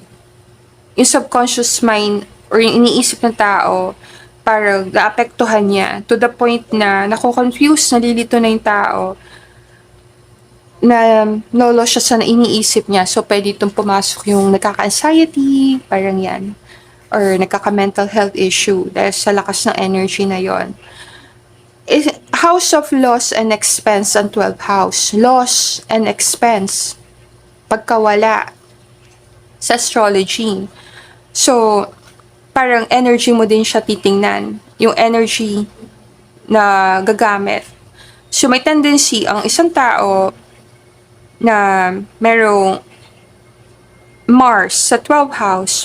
yung subconscious mind or yung iniisip ng tao, parang naapektuhan niya to the point na nako-confuse, nalilito na yung tao, na lolo siya sa iniisip niya. So, pwede itong pumasok yung nagkaka-anxiety, parang yan. Or nagkaka-mental health issue dahil sa lakas ng energy na yon. House of loss and expense ang 12th house. Loss and expense. Pagkawala sa astrology. So, parang energy mo din siya titingnan. Yung energy na gagamit. So, may tendency ang isang tao na merong Mars sa 12th house,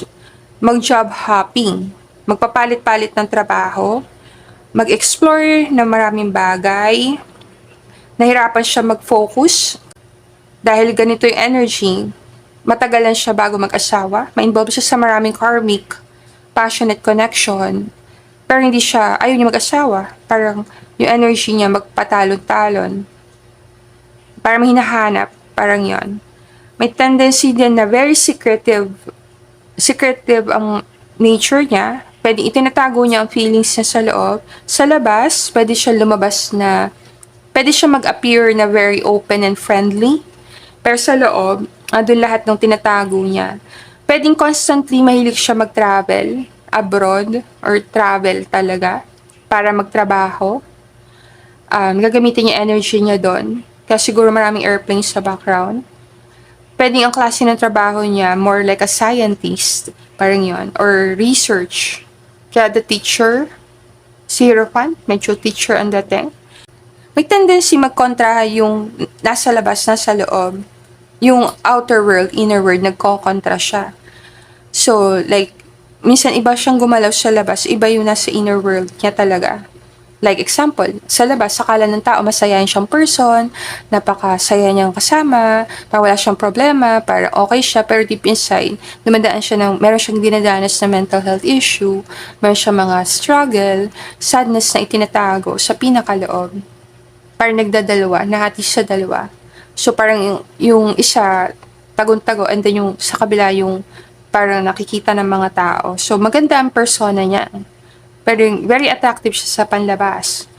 mag-job hopping, magpapalit-palit ng trabaho, mag-explore ng maraming bagay, nahirapan siya mag-focus dahil ganito yung energy, matagalan siya bago mag-asawa, ma-involve siya sa maraming karmic, passionate connection, pero hindi siya, ayaw niya mag-asawa, parang yung energy niya magpatalon-talon, parang may hinahanap, parang yon. May tendency din na very secretive ang nature niya. Pwede itinatago niya ang feelings niya sa loob. Sa labas, pwede siya lumabas na, pwede siya mag-appear na very open and friendly. Pero sa loob, doon lahat ng tinatago niya. Pwedeng constantly mahilig siya mag-travel abroad or travel talaga para magtrabaho. Gagamitin niya energy niya doon. Kasi siguro maraming airplanes sa background. Pwedeng ang klase ng trabaho niya more like a scientist, parang yon, or research. Kaya the teacher, si Hierophant, medyo teacher ang dating. May tendency magkontra yung nasa labas, nasa loob. Yung outer world, inner world, nagko-kontra siya. So, like, minsan iba siyang gumalaw sa labas, iba yung nasa inner world niya talaga. Like example, sa labas, sakala ng tao, masayahin siyang person, napakasaya niyang kasama, wala siyang problema, para okay siya, pero deep inside, dumadaan siya meron siyang dinadanas na mental health issue, meron siyang mga struggle, sadness na itinatago sa pinakaloob. Parang nagdadalawa, nahati sa dalawa. So parang yung isa, tagong-tago, and then yung sa kabila yung parang nakikita ng mga tao. So, maganda ang persona niya. Pero very attractive siya sa panlabas.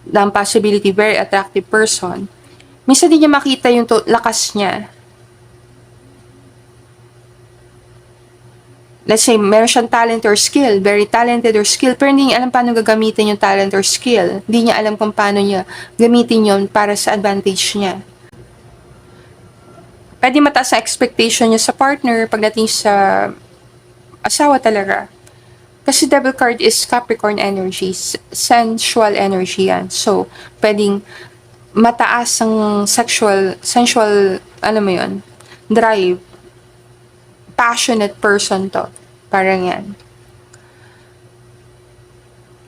The possibility, very attractive person. Minsan din niya makita yung lakas niya. Let's say, meron siyang talent or skill, very talented or skill, pero hindi niya alam paano gagamitin yung talent or skill. Hindi niya alam kung paano niya gamitin yon para sa advantage niya. Pwede mataas sa expectation niya sa partner pagdating sa asawa talaga. Kasi Devil card is Capricorn energy, sensual energy yan. So, pwedeng mataas ang sensual, ano mo yun, drive. Passionate person to. Parang yan.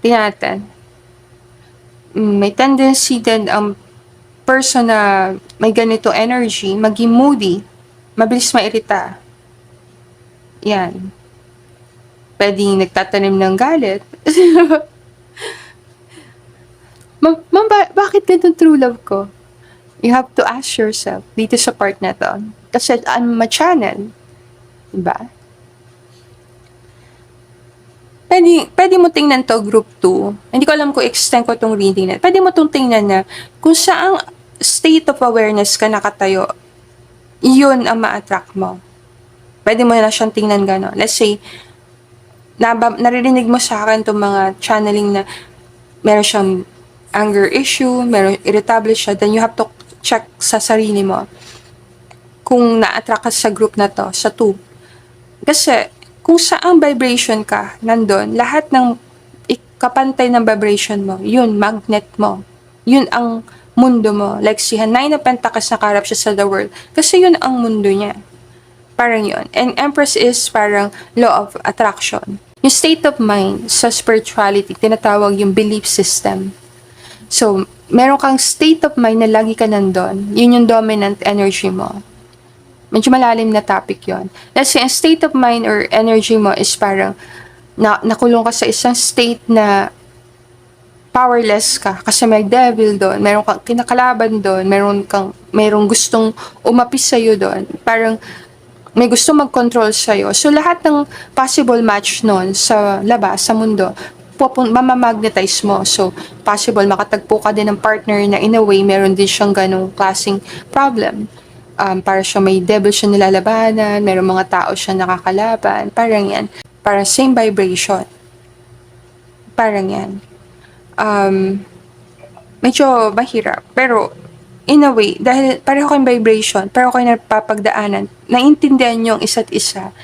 Tingnan natin. May tendency din ang person na may ganito energy, maging moody, mabilis mairita. Yan. Pwedeng nagtatanim ng galit. Ma'am, bakit ganun true love ko? You have to ask yourself dito sa part na to. Kasi I'm ma-channel. Diba? Pwede mo tingnan to group 2. Hindi ko alam kung extend ko tong reading na. Pwede mo tong tingnan na kung saang state of awareness ka nakatayo, yun ang ma-attract mo. Pwede mo na siyang tingnan gano'n. Let's say, naririnig mo sa akin itong mga channeling na meron siyang anger issue, meron irritable siya, then you have to check sa sarili mo kung na-attract ka sa group na to, sa 2. Kasi, kung saang vibration ka, nandun, lahat ng kapantay ng vibration mo, yun, magnet mo. Yun ang mundo mo. Like si Nine of Pentacles, nakarap siya sa the world. Kasi yun ang mundo niya. Parang yun. And Empress is parang law of attraction. Yung state of mind sa spirituality, tinatawag yung belief system. So, meron kang state of mind na lagi ka nandun. Yun yung dominant energy mo. Medyo malalim na topic yon. Let's say, ang state of mind or energy mo is parang nakulong ka sa isang state na powerless ka kasi may devil doon, meron kang kinakalaban doon, merong gustong umapis sa'yo doon. Parang may gusto mag-control sa'yo. So, lahat ng possible match nun sa labas, sa mundo, mamamagnetize mo. So, possible makatagpo ka din ng partner na in a way, meron din siyang ganong klaseng problem. Para siya may devil siya nilalabanan, merong mga tao siya nakakalaban, parang yan. Parang same vibration. Parang yan. Medyo mahirap. Pero, in a way, dahil pareho kayong vibration, pareho kayo napapagdaanan, naintindihan nyo ang isa't isa,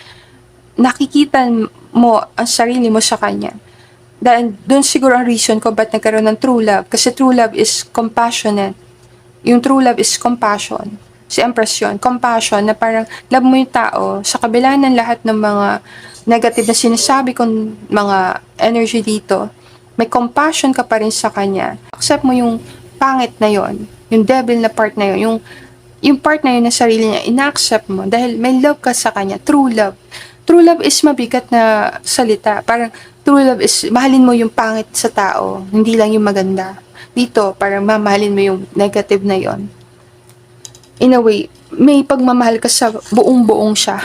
nakikita mo ang sarili mo sa kanya. Dahil doon siguro ang reason ko ba't nagkaroon ng true love. Kasi true love is compassionate. Yung true love is compassion. Si Empress yun, compassion, na parang love mo yung tao sa kabila ng lahat ng mga negative na sinasabi kong mga energy dito. May compassion ka pa rin sa kanya. Accept mo yung pangit na yon, yung devil na part na yon, yung part na yun na sarili niya, ina-accept mo dahil may love ka sa kanya. True love. True love is mabigat na salita. Parang true love is mahalin mo yung pangit sa tao, hindi lang yung maganda. Dito, parang mamahalin mo yung negative na yon. In a way, may pagmamahal ka sa buong-buong siya.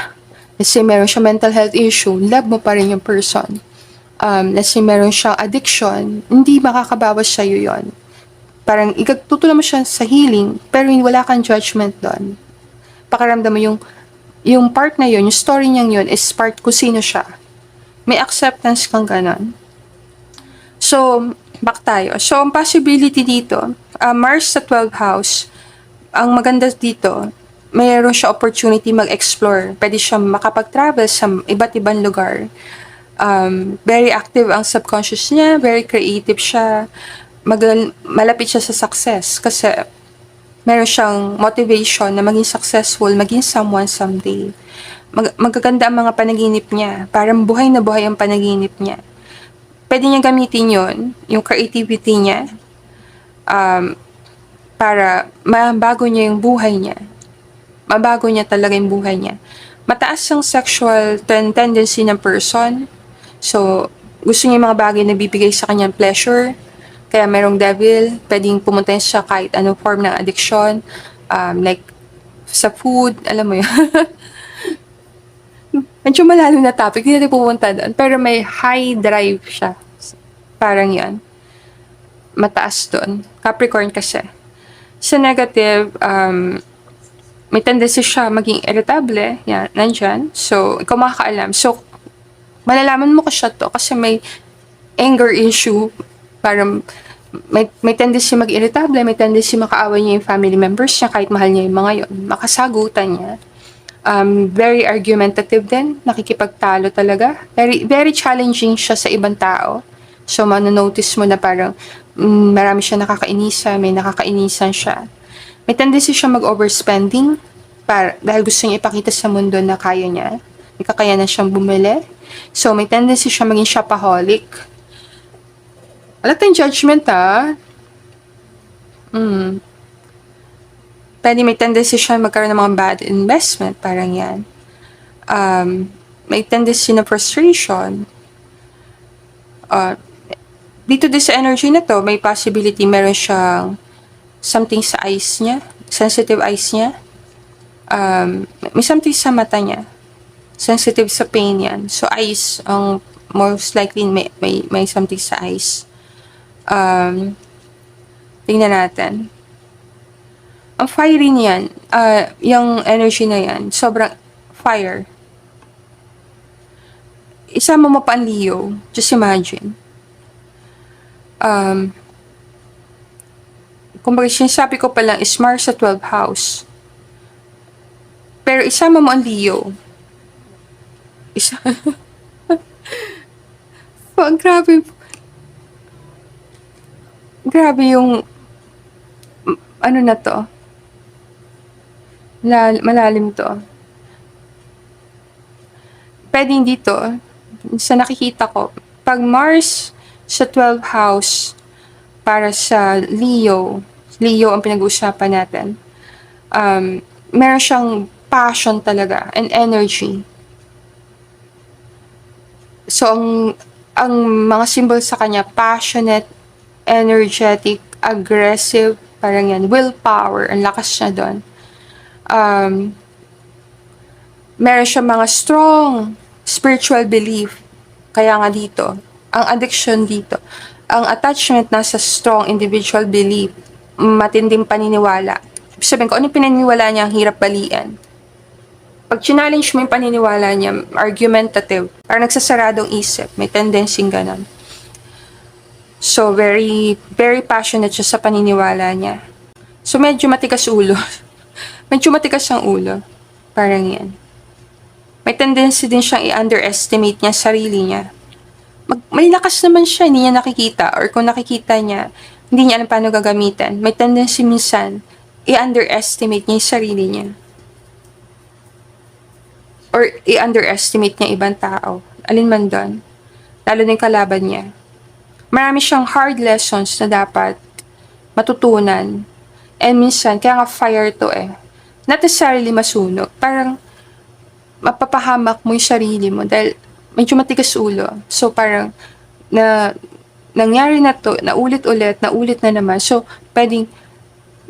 Kasi meron siya mental health issue, love mo pa rin yung person. Let's say meron siyang addiction, hindi makakabawas sa'yo yon. Parang tutulong mo siya sa healing, pero wala kang judgment doon. Pakiramdam mo yung part na yun, yung story niyang yun, is part kung sino siya. May acceptance kang ganon. So, back tayo. So, ang possibility dito, Mars sa 12th house, ang maganda dito, mayroon siya opportunity mag-explore. Pwede siya makapag-travel sa iba't ibang lugar. Very active ang subconscious niya, very creative siya, malapit siya sa success kasi meron siyang motivation na maging successful, maging someone someday. Magaganda ang mga panaginip niya, parang buhay na buhay ang panaginip niya. Pwede niya gamitin yon, yung creativity niya, para mabago niya yung buhay niya. Mabago niya talaga yung buhay niya. Mataas ang sexual tendency ng person. So, gusto niya yung mga bagay na bibigay sa kanyang pleasure. Kaya merong devil, pwedeng pumunta siya kahit anong form ng addiction. Like sa food, alam mo yun. Medyo malalim na topic, hindi natin pupunta doon. Pero may high drive siya. Parang yan. Mataas doon. Capricorn kasi. Sa negative, may tendency siya maging irritable. Yan, nandyan. So, ikaw makakaalam. So, malalaman mo ko siya to kasi may anger issue. Parang may tendency mag-irritable, may tendency makaaway niya yung family members niya kahit mahal niya yung mga yon. Makasagutan niya. Very argumentative din, nakikipagtalo talaga. Very challenging siya sa ibang tao. So, manonotice mo na parang marami siya nakakainisa, may nakakainisan siya. May tendency siya mag-overspending dahil gusto niya ipakita sa mundo na kaya niya. May kakayanan siyang bumili. So, may tendency siya maging shopaholic. Wala tayong judgment, Pwede may tendency siya magkaroon ng mga bad investment, parang yan. May tendency na frustration. Dito din sa energy na to, may possibility meron siyang something sa eyes niya, sensitive eyes niya. May something sa mata niya. Sensitive sa pain yan. So, eyes, ang most likely may something sa eyes. Tingnan natin. Ang fiery niyan, yung energy na yan, sobrang fire. Isama mo pa ang Leo, just imagine. Kumbaga, sinasabi ko pa lang is Mars sa 12th house. Pero isama mo ang Leo. Ang grabe. Grabe yung ano na to. Malalim to. Pwedeng dito, sa nakikita ko, pag Mars sa 12th house para sa Leo ang pinag-uusapan natin, meron siyang passion talaga and energy. So, ang mga symbol sa kanya, passionate, energetic, aggressive, parang yan, willpower, ang lakas niya doon. Meron siya mga strong spiritual belief. Kaya nga dito, ang addiction dito, ang attachment nasa strong individual belief, matinding paniniwala. Sabihin ko, ano pinaniniwala niya ang hirap balian? Pag challenge mo yung paniniwala niya, argumentative, parang nagsasaradong isip, may tendency ganon. So, very, very passionate siya sa paniniwala niya. So, medyo matigas ulo. Medyo matigas ang ulo. Parang yan. May tendency din siyang i-underestimate niya sarili niya. May lakas naman siya, hindi niya nakikita. Or kung nakikita niya, hindi niya alam paano gagamitin. May tendency minsan, i-underestimate niya yung sarili niya. Or i-underestimate niya ibang tao. Alin man doon. Lalo na yung kalaban niya. Marami siyang hard lessons na dapat matutunan. And minsan, kaya nga fire to not necessarily masunog. Parang mapapahamak mo yung sarili mo dahil medyo matigas ulo. So parang nangyari na to, naulit-ulit, naulit na naman. So pwedeng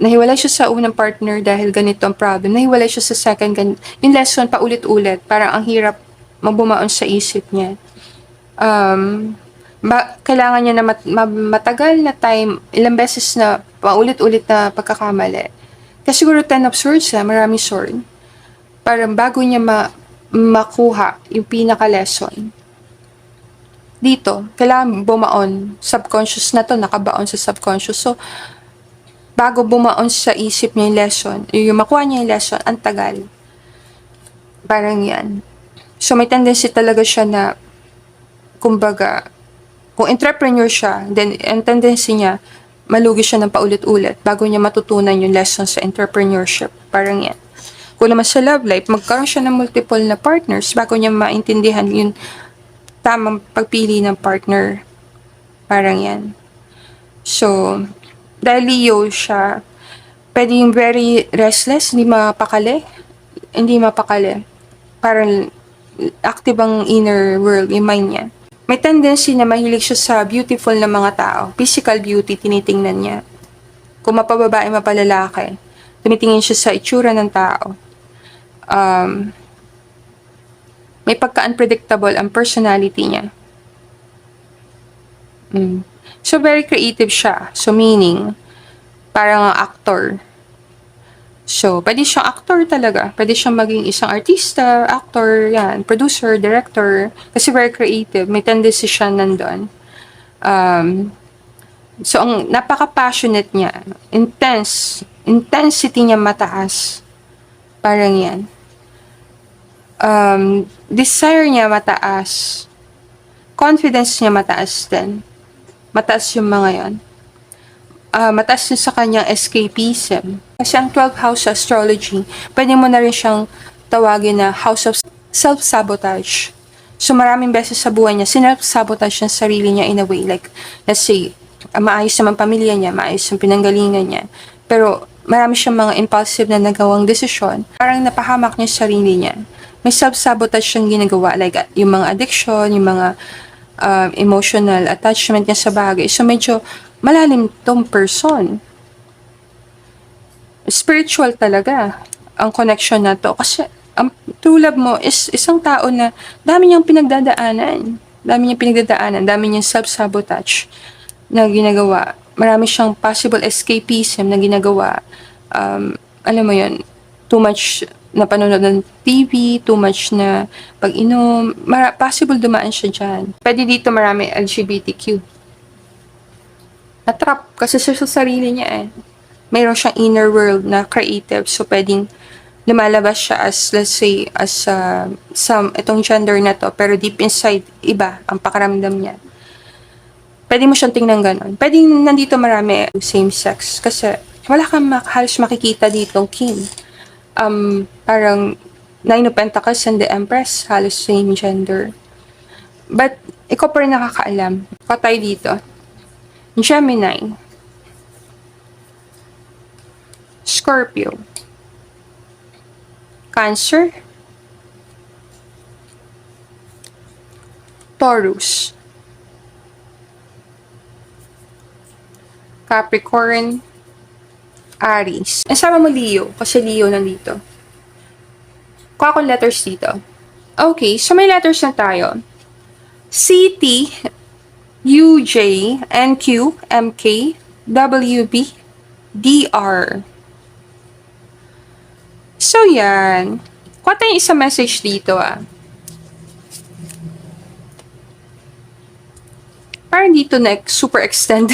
nahiwalay siya sa unang partner dahil ganito ang problem. Nahiwalay siya sa second, yung lesson paulit-ulit. Parang ang hirap mabumaon sa isip niya. Kailangan niya na matagal na time, ilang beses na paulit-ulit na pagkakamali. Kasi siguro 10 of swords maraming sword. Parang bago niya makuha yung pinaka-lesson. Dito, kailangan bumaon. Subconscious na to, nakabaon sa subconscious. So, bago bumaon sa isip niya yung lesson, yung makuha niya yung lesson, ang tagal. Parang yan. So, may tendency talaga siya na, kumbaga, kung entrepreneur siya, then ang tendency niya, malugi siya ng paulit-ulit bago niya matutunan yung lesson sa entrepreneurship. Parang yan. Kung naman sa love life, magkaroon siya ng multiple na partners bago niya maintindihan yung tamang pagpili ng partner. Parang yan. So, dahil Leo siya, pwede yung very restless, hindi mapakali. Parang active ang inner world, yung mind niya. May tendency na mahilig siya sa beautiful na mga tao. Physical beauty, tinitingnan niya. Kung mapababae, mapalalaki. Tumitingin siya sa itsura ng tao. May pagka-unpredictable ang personality niya. So, very creative siya. So, meaning, parang actor. So, pwede siyang actor talaga. Pwede siyang maging isang artista, actor, yan, producer, director. Kasi very creative. May tendency siya nandun. So, ang napaka-passionate niya. Intense. Intensity niya mataas. Parang yan. Desire niya mataas. Confidence niya mataas din. Mataas yung mga yan. Mataas yun sa kanyang escapism. Kasi ang 12th house astrology, pwede mo na rin siyang tawagin na house of self-sabotage. So maraming beses sa buhay niya, sinelf-sabotage niya sarili niya in a way. Like, let's say, maayos naman pamilya niya, maayos yung pinanggalingan niya. Pero marami siyang mga impulsive na nagawang desisyon. Parang napahamak niya sarili niya. May self-sabotage siyang ginagawa. Like, yung mga addiction, yung mga emotional attachment niya sa bagay. So medyo malalim tong person. Spiritual talaga ang connection na to. Kasi ang true love mo is isang tao na dami niyang pinagdadaanan. Dami niyang self-sabotage na ginagawa. Marami siyang possible escapism na ginagawa. Alam mo yun, too much na panonood ng TV, too much na pag-inom. Possible dumaan siya dyan. Pwede dito marami LGBTQ. Natrap kasi sa sarili niya eh. Mayroon siyang inner world na creative. So, pwedeng lumalabas siya as, let's say, as itong gender na to. Pero deep inside, iba ang pakaramdam niya. Pwede mo siyang tingnan ganon. Pwedeng nandito marami same sex. Kasi wala kang halos makikita ditong king. Parang Nine of Pentacles and the Empress, halos same gender. But, ikaw pa rin nakakaalam. Patay dito. Gemini, Scorpio, Cancer, Taurus, Capricorn, Aries. Sama mo Leo, kasi Leo nandito. Kuha akong letters dito. Okay, so may letters na tayo. C, T, U, J, N, Q, M, K, W, B, D, R. So, yan. Kuha tayong isang message dito, Parang dito super extend.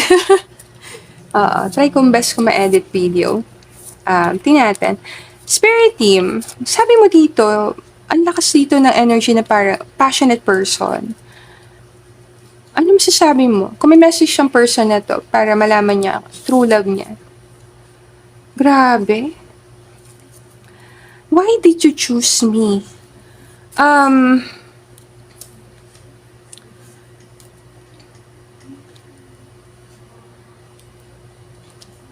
Try kong best kung ma-edit video. Tingnan natin. Spirit team, sabi mo dito, ang lakas dito ng energy na parang passionate person. Ano masasabi mo? Kung may message siyang person na to para malaman niya true love niya. Grabe. Why did you choose me?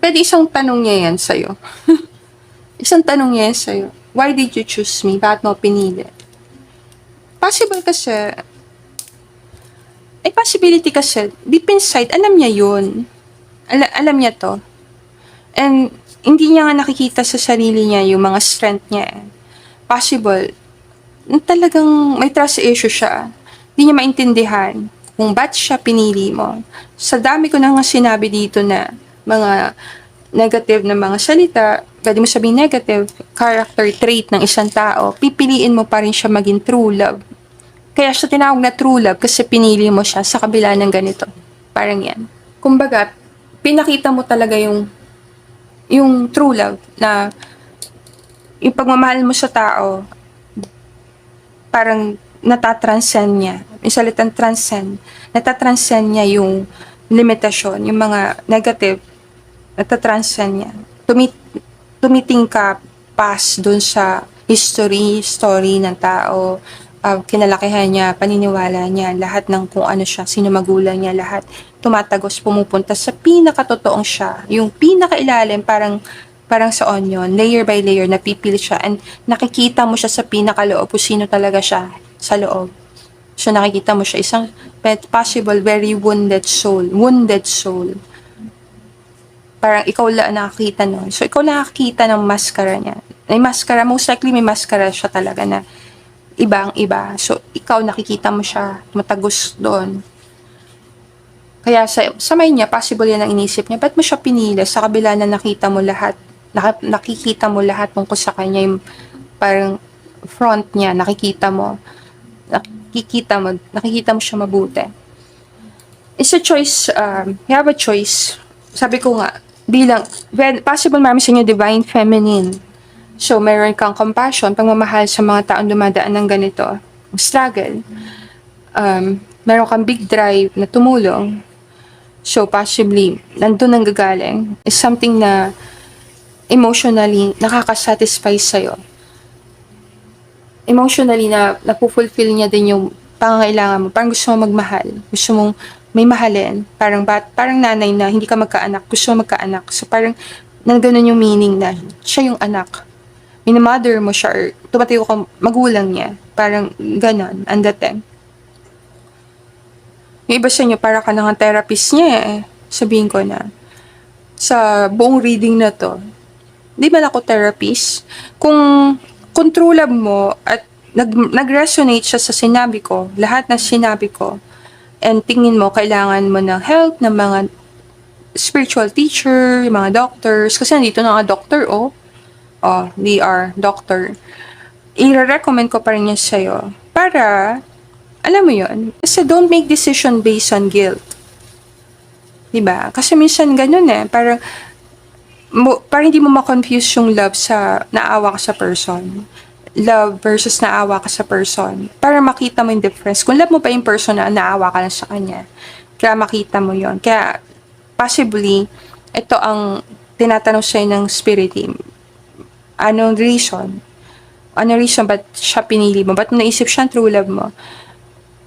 Pwede isang tanong niya yan sa'yo. Isang tanong niya yan sa'yo. Why did you choose me? Bakit mo pinili? Possible kasi, possibility kasi, deep inside, alam niya yun. Alam niya to. And, hindi niya nga nakikita sa sarili niya yung mga strength niya. Possible, talagang may trust issue siya. Hindi niya maintindihan kung ba't siya pinili mo. Sa dami ko na nga sinabi dito na mga negative na mga salita, pwede mo sabihin negative character trait ng isang tao, pipiliin mo pa rin siya maging true love. Kaya siya tinawag na true love kasi pinili mo siya sa kabila ng ganito. Parang yan. Kumbaga, pinakita mo talaga yung true love na yung pagmamahal mo sa tao, parang natatranscend niya. Yung salitang transcend, natatranscend niya yung limitasyon, yung mga negative, natatranscend niya. Tumiting ka past dun sa story ng tao, kinalakihan niya, paniniwala niya, lahat ng kung ano siya, sino magulang niya, lahat tumatagos, pumupunta sa pinakatotoong siya. Yung pinakailalim, parang sa onion, layer by layer, napipili siya, and nakikita mo siya sa pinakaloob kung sino talaga siya sa loob. So nakikita mo siya, isang possible, very wounded soul. parang ikaw lang nakakita nun. So, ikaw lang nakakita ng mascara niya. May mascara, most likely may mascara siya talaga na ibang-iba. So, ikaw nakikita mo siya, matagos doon. Kaya sa mind niya, possible yan ang inisip niya. Ba't mo siya pinili sa kabila na nakita mo lahat, nakikita mo lahat tungkol sa kanya, yung parang front niya, nakikita mo siya mabuti. It's a choice, you have a choice. Sabi ko nga, bilang, possible marami sa inyo divine feminine. So, meron kang compassion, pagmamahal sa mga taong dumadaan ng ganito, struggle. Meron kang big drive na tumulong. So, possibly, nandun ang gagaling. Is something na emotionally nakakasatisfy sa'yo. Emotionally na napufulfill niya din yung pangangailangan mo. Parang gusto mo magmahal. Gusto mong may mahalin. Parang nanay na hindi ka magkaanak. Gusto mo magkaanak. So, parang ganun yung meaning na siya yung anak. Minamother mo siya or tumatayo ka magulang niya. Parang ganon ang dating. Yung iba sa inyo, para ka nang therapist niya eh. Sabihin ko na. Sa buong reading na to, di ba ako therapist? Kung true love mo at nag-resonate siya sa sinabi ko, lahat ng sinabi ko, and tingin mo, kailangan mo ng help ng mga spiritual teacher, mga doctors, kasi nandito na mga doctor, they are doctor. I-recommend ko pa rin yan sa'yo. Para, alam mo yun, kasi don't make decision based on guilt. Diba? Kasi minsan ganun eh, parang hindi mo ma-confuse yung love sa naawa ka sa person. Love versus naawa ka sa person. Para makita mo yung difference. Kung love mo pa yung person na naawa ka lang sa kanya, kaya makita mo yon. Kaya, possibly, ito ang tinatanong sa'yo ng spirit team. Anong reason? Anong reason ba't siya pinili mo? Ba't mo naisip siya true love mo?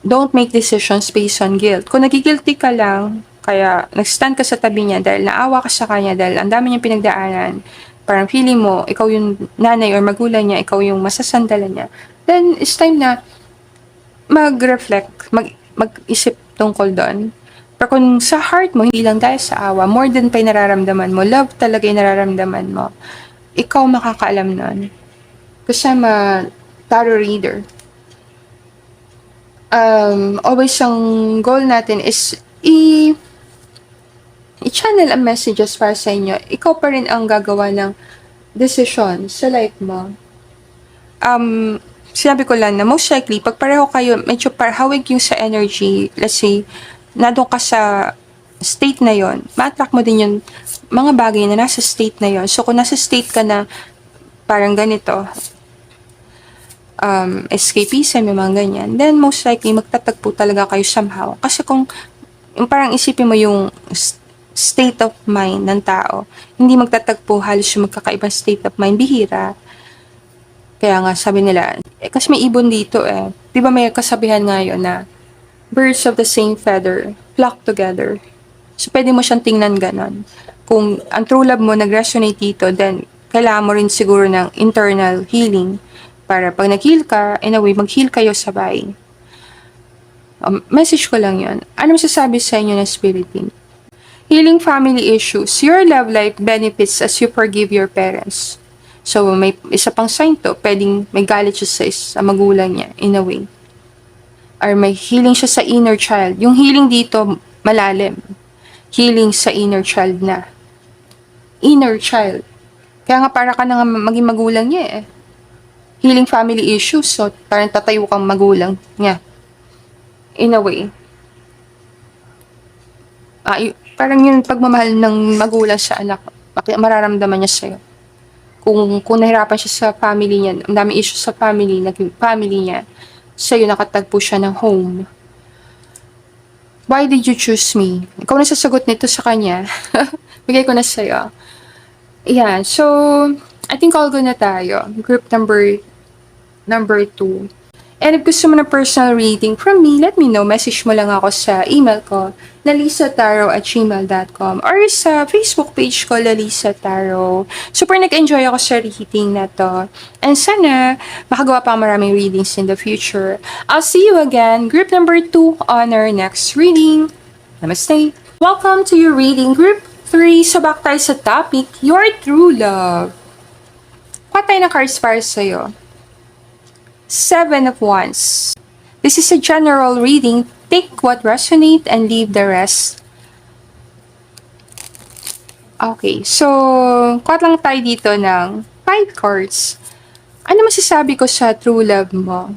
Don't make decisions based on guilt. Kung nagigilty ka lang, kaya nag-stand ka sa tabi niya dahil naawa ka sa kanya, dahil ang dami niyang pinagdaanan, parang feeling mo, ikaw yung nanay or magulang niya, ikaw yung masasandalan niya, then it's time na mag-reflect, mag-isip tungkol doon. Pero kung sa heart mo, hindi lang dahil sa awa, more than pa yung nararamdaman mo, love talaga yung nararamdaman mo, ikaw makakaalam nun. Kasi I'm a tarot reader. Always ang goal natin is i-channel ang messages para sa inyo. Ikaw pa rin ang gagawa ng decision sa life mo. Sinabi ko lang na most likely, pag pareho kayo, medyo parhawig yung sa energy, let's say, nandun ka sa state na yon, ma-attract mo din yung mga bagay na nasa state na yon. So, kung nasa state ka na parang ganito, escapism, yung mga ganyan, then most likely magtatagpo talaga kayo somehow. Kasi kung parang isipin mo yung state of mind ng tao, hindi magtatagpo halos yung magkakaibang state of mind, bihira. Kaya nga sabi nila, kasi may ibon dito eh. Di ba may kasabihan ngayon na birds of the same feather flock together. So pwede mo siyang tingnan ganon. Kung ang true love mo nag-resonate dito, then kailangan mo rin siguro ng internal healing. Para pag nag-heal ka, in a way, mag-heal kayo sabay. Message ko lang yun. Ano masasabi sa inyo ng spirit team? Healing family issues. Your love life benefits as you forgive your parents. So, may isa pang sign to. Pwedeng may galit siya sa magulang niya, in a way. Or may healing siya sa inner child. Yung healing dito, malalim. Healing sa inner child na. Inner child. Kaya nga para ka na nga maging magulang niya eh. Healing family issues. So, parang tatayo kang magulang niya. In a way. Parang yung pagmamahal ng magulang sa anak, mararamdaman niya sa'yo. Kung nahirapan siya sa family niya, ang dami issues sa family, naging family niya, sa'yo nakatagpo siya ng home. Why did you choose me? Ikaw na sasagot nito sa kanya. Bigay ko na sa'yo. Yeah, so, I think all go na tayo. Group number 2. And if gusto mo na personal reading from me, let me know. Message mo lang ako sa email ko, lalisataro@gmail.com, or sa Facebook page ko, Lalisa Taro. Super nag-enjoy ako sa reading na to. And sana, makagawa pa maraming readings in the future. I'll see you again, group number 2, on our next reading. Namaste! Welcome to your reading group 3, so back tayo sa topic, your true love. Kuha tayo ng cards para sa'yo. 7 of Wands. This is a general reading. Take what resonate and leave the rest. Okay, so kuha lang tayo dito ng 5 cards. Ano masasabi ko sa true love mo?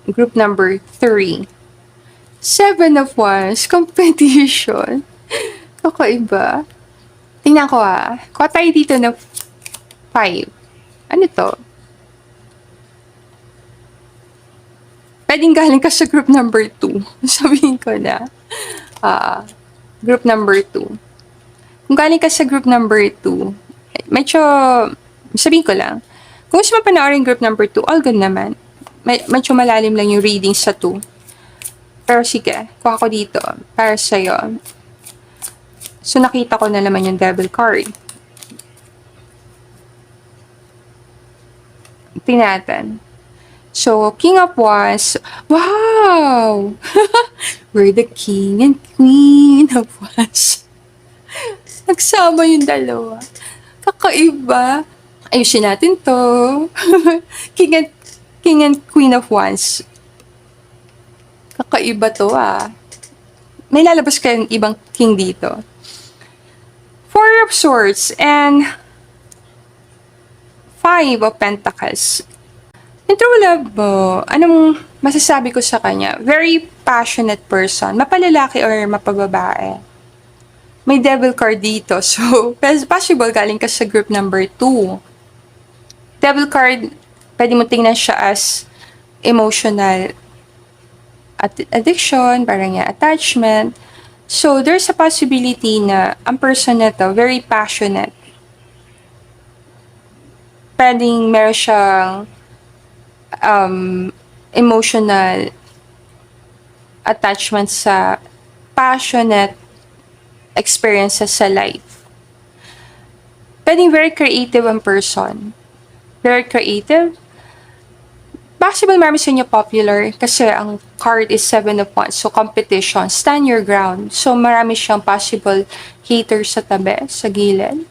Group number 3. 7 of Wands, competition. Kakaiba. Tingnan ko Kuha tayo dito ng 5. Ano to? Pwedeng galing ka sa group number 2. Sabihin ko na. Group number 2. Kung galing ka sa group number 2, medyo, sabihin ko lang, kung gusto mo panoorin group number 2, all good naman. Medyo malalim lang yung reading sa 2. Pero sige, kuha ko dito para sa'yo. So, nakita ko na naman yung devil card. Tingnan natin. So, King of Wands. Wow! We're the King and Queen of Wands. Nagsama yung dalawa. Kakaiba. Ayusin natin to. King and Queen of Wands. Kakaiba to May lalabas kayong ibang king dito. 4 of Swords and 5 of Pentacles. Yung true love mo, anong masasabi ko sa kanya? Very passionate person. Mapalalaki or mapababae. May devil card dito. So, possible galing ka sa group number 2. Devil card, pwede mo tingnan siya as emotional addiction, parang attachment. So, there's a possibility na ang person na to, very passionate. Pwedeng meron siyang emotional attachment sa passionate experiences sa life. Pwedeng very creative ang person. Very creative. Possible marami sa inyo popular kasi ang card is 7 of Wands. So, competition. Stand your ground. So, marami siyang possible haters sa tabi, sa gilid.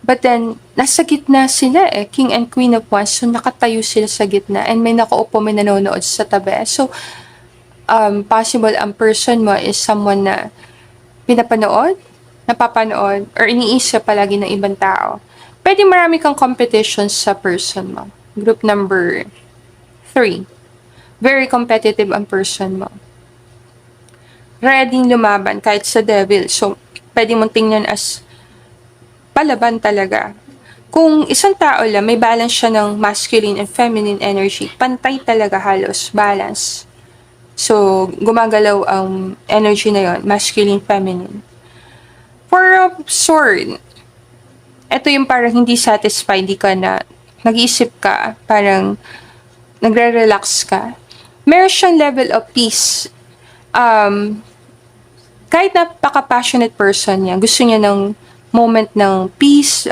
But then, nasa gitna sila King and Queen of Wands. So, nakatayo sila sa gitna. And may nakaupo, may nanonood sa tabi. So, possible ang person mo is someone na pinapanood, napapanood, or iniisip palagi ng ibang tao. Pwede marami kang competition sa person mo. Group number 3. Very competitive ang person mo. Ready lumaban kahit sa devil. So, pwede mong tingnan as palaban talaga. Kung isang tao lang, may balance siya ng masculine and feminine energy. Pantay talaga halos, balance. So, gumagalaw ang energy na yon, masculine, feminine. 4 of Sword. Ito yung parang hindi satisfied, di ka na, nag-iisip ka, parang nagre-relax ka. Meron siyang level of peace. Kahit napaka-passionate person niya, gusto niya ng moment ng peace,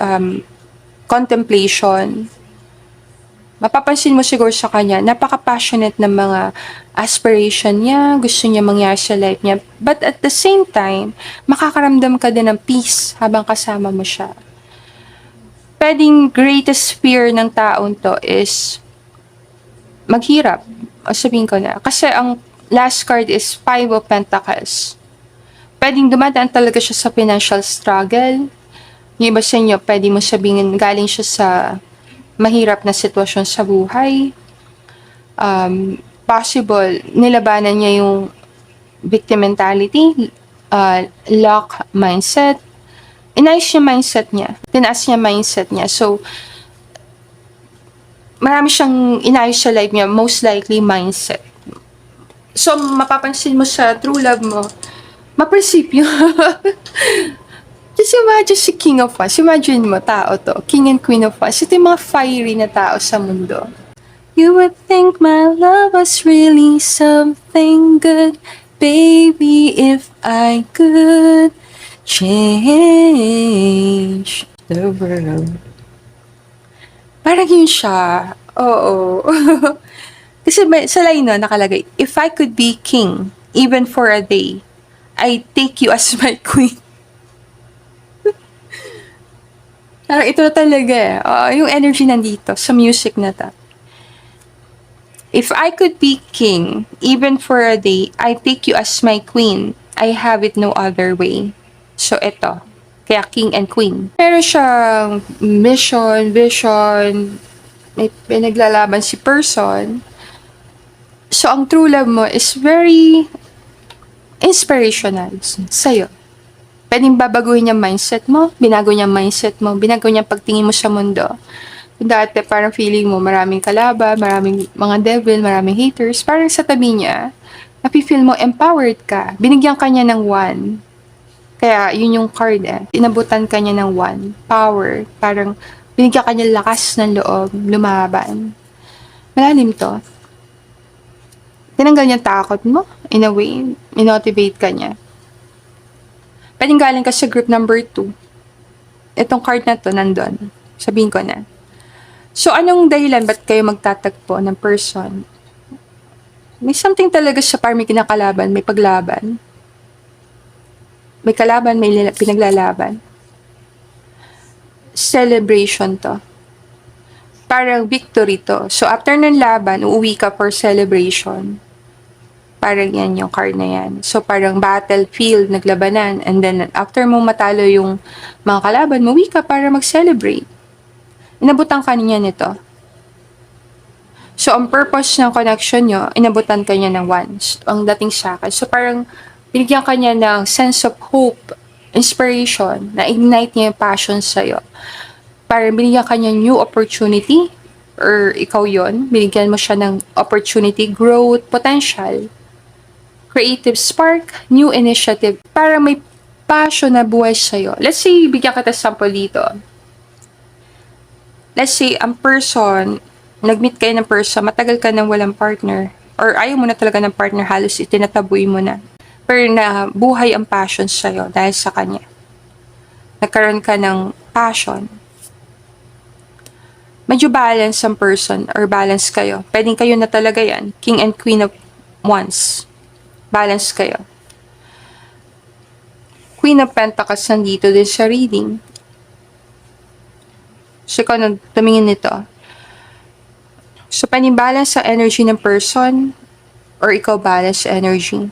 contemplation. Mapapansin mo siguro sa kanya, napaka-passionate ng mga aspiration niya, gusto niya mangyari sa life niya. But at the same time, makakaramdam ka din ng peace habang kasama mo siya. Pwedeng greatest fear ng taong to is maghirap. O sabihin ko na. Kasi ang last card is 5 of Pentacles. Pwedeng dumadaan talaga siya sa financial struggle. Yung iba sa inyo, pwede mo sabihin galing siya sa mahirap na sitwasyon sa buhay. Possible, nilabanan niya yung victim mentality, lock mindset. Inayos niya mindset niya. Tinaas niya mindset niya. So, marami siyang inayos sa life niya, most likely mindset. So, mapapansin mo sa true love mo, maprinsipyo. Just imagine si King of Wands. Imagine mo, tao to. King and Queen of Wands. Ito yung mga fiery na tao sa mundo. You would think my love was really something good, baby, if I could change the world. Parang yun siya. Oo. Kasi sa line na nakalagay, if I could be king, even for a day, I take you as my queen. Parang ito na talaga eh. Yung energy nandito sa music na to. If I could be king, even for a day, I pick you as my queen. I have it no other way. So ito, kaya king and queen. Meron siyang mission, vision, may pinaglalaban si person. So ang true love mo is very inspirational sa'yo. Pwedeng babaguhin yung mindset mo, binago niya mindset mo, binago niya pagtingin mo sa mundo. Kung dati parang feeling mo maraming kalaban, maraming mga devil, maraming haters, parang sa tabi niya, napifeel mo empowered ka. Binigyan ka niya ng one. Kaya yun yung card eh. Inabutan ka niya ng one. Power. Parang binigyan ka niya lakas ng loob, lumaban. Malalim to. Tinanggal niya takot mo, in a way, inotivate ka niya. Pwedeng galing ka sa group number 2. Itong card na to, nandun. Sabihin ko na. So, anong dahilan ba't kayo magtatagpo ng person? May something talaga siya, parang may kinakalaban, may paglaban. May kalaban, may pinaglalaban. Celebration to. Parang victory to. So, after ng laban, uuwi ka for celebration. Parang yan yung card na yan. So, parang battlefield, naglabanan. And then, after mo matalo yung mga kalaban, uwi ka para mag-celebrate. Inabutan ka niya nito. So, ang purpose ng connection nyo, inabutan ka niya ng once. Ang dating sa akin. So, parang binigyan ka niya ng sense of hope, inspiration, na ignite niya yung passion sa'yo. Parang binigyan ka niya new opportunity, or ikaw yon, binigyan mo siya ng opportunity, growth, potential, creative spark, new initiative, para may passion na buhay sa'yo. Let's say, bigyan kita sample dito. Let's say, ang person, nag-meet kayo ng person, matagal ka nang walang partner, or ayaw mo na talaga ng partner, halos itinataboy mo na. Pero na buhay ang passion sa'yo dahil sa kanya. Nagkaroon ka ng passion. Medyo balance ang person, or balance kayo. Pwedeng kayo na talaga yan. King and Queen of Wands. Balance kayo. Queen of Pentacles nandito din sa reading. So, ikaw nang tumingin nito. So, balance sa energy ng person, or ikaw balance sa energy.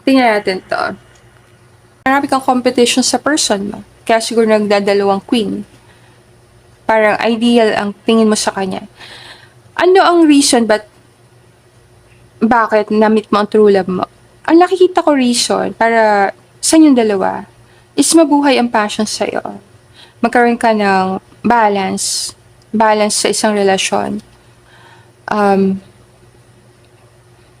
Tingnan natin to. Marami kang competition sa person mo. Kaya siguro nagdadalawang queen. Parang ideal ang tingin mo sa kanya. Ano ang reason bakit na-meet mo ang true love mo? Ang nakikita ko reason para sa inyong dalawa is mabuhay ang passion sa'yo. Magkaroon ka ng balance sa isang relasyon.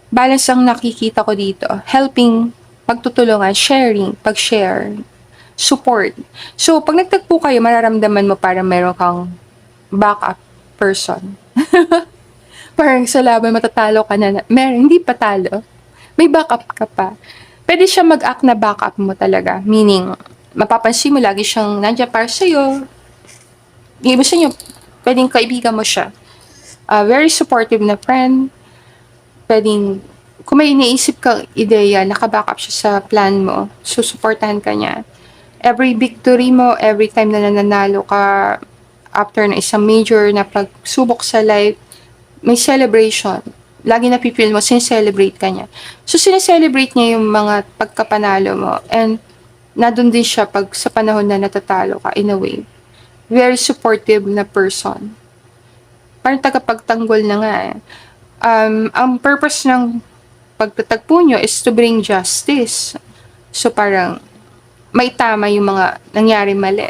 Balance ang nakikita ko dito. Helping, pagtutulungan, sharing, pag-share, support. So, pag nagtagpo kayo, mararamdaman mo parang meron kang backup person. Parang sa laban matatalo ka na. Meron, hindi pa talo. May backup ka pa. Pwede siya mag-act na backup mo talaga. Meaning, mapapansin mo lagi siyang nandiyan para sa'yo. Ibig sabihin, pwedeng kaibigan mo siya. Very supportive na friend. Pwedeng, kung may iniisip kang ideya, nakabackup siya sa plan mo, susuportahan ka niya. Every victory mo, every time na nananalo ka, after na isang major na pagsubok sa life, may celebration. Lagi na pipil mo, sineselebrate ka niya. So, sineselebrate niya yung mga pagkapanalo mo. And, nandun din siya pag sa panahon na natatalo ka, in a way. Very supportive na person. Parang tagapagtanggol na nga eh. Ang purpose ng pagtatagpo nyo is to bring justice. So, parang, may tama yung mga nangyari mali.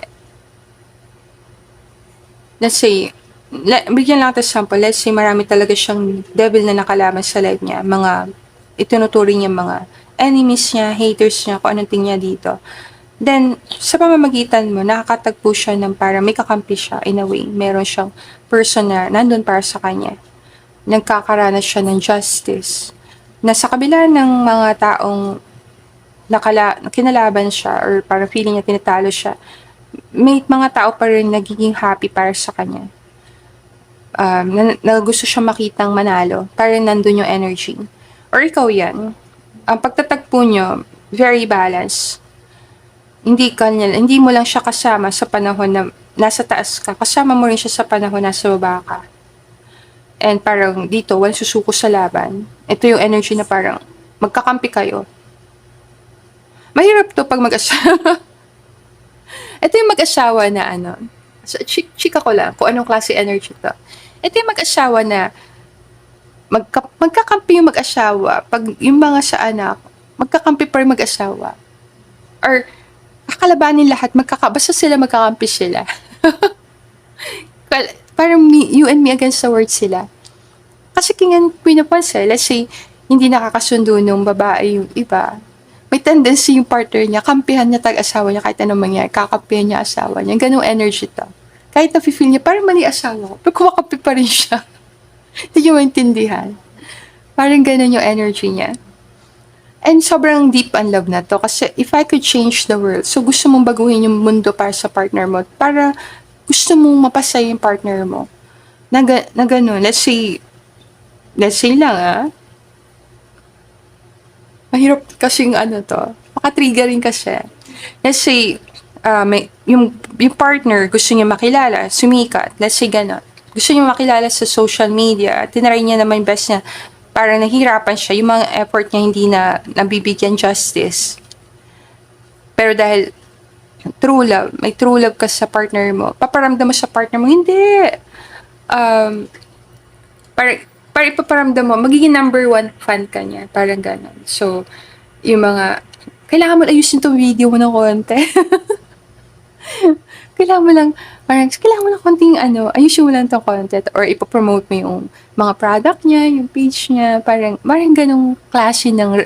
Let's say, bigyan lang ito sample. Let's say, marami talaga siyang devil na nakalaban sa life niya. Mga, itinuturing niya mga enemies niya, haters niya, kung anong tingin niya dito. Then, sa pamamagitan mo, nakakatagpo siya ng parang may kakampi siya, in a way. Meron siyang person na nandun para sa kanya. Nagkakaranas siya ng justice. Na sa kabila ng mga taong kinalaban siya, or parang feeling niya tinatalo siya, may mga tao pa rin nagiging happy para sa kanya. Na gusto siya makitang manalo, parang nandun yung energy. Or ikaw yan. Ang pagtatagpo nyo, very balanced. hindi mo lang siya kasama sa panahon na nasa taas ka, kasama mo rin siya sa panahon nasa baba ka. And parang dito, walang susuko sa laban. Ito yung energy na parang magkakampi kayo. Mahirap to pag mag-asawa. Ito yung mag-asawa na so, chika ko lang kung anong klase energy to. Ito yung mag-asawa na magkakampi yung mag-asawa pag yung mga sa anak, magkakampi pa rin mag-asawa. Or kakalabanin lahat, basta sila magkakampi sila. Parang you and me against the world sila. Kasi pinapansin, let's say, hindi nakakasundo nung babae yung iba, may tendency yung partner niya, kampihan niya tag-asawa niya kahit anong mangyari, kakampihan niya asawa niya. Ganong energy to. Kahit na-feel niya, parang mali asawa ko, pero kumakampi pa rin siya. Hindi niyo maintindihan. Parang ganon yung energy niya. And sobrang deep ang love na to. Kasi if I could change the world, so gusto mong baguhin yung mundo para sa partner mo, para gusto mong mapasaya yung partner mo. Na ganun. Let's say lang mahirap kasing to. Maka-triggering kasi. Let's say, yung partner gusto niya makilala, sumikat. Let's say gano'n. Gusto niya makilala sa social media. Tinry niya naman yung best niya. Parang nahihirapan siya. Yung mga effort niya hindi na nabibigyan justice. Pero dahil may true love ka sa partner mo, paparamdam mo sa partner mo, hindi. Para ipaparamdam mo, magiging number 1 fan ka niya. Parang gano'n. So, yung mga, kailangan mo ayusin tong video mo ng konti. kailangan mo lang konting ayusin mo lang tong content. Or ipapromote mo yung mga product niya, yung page niya. Parang ganong klase ng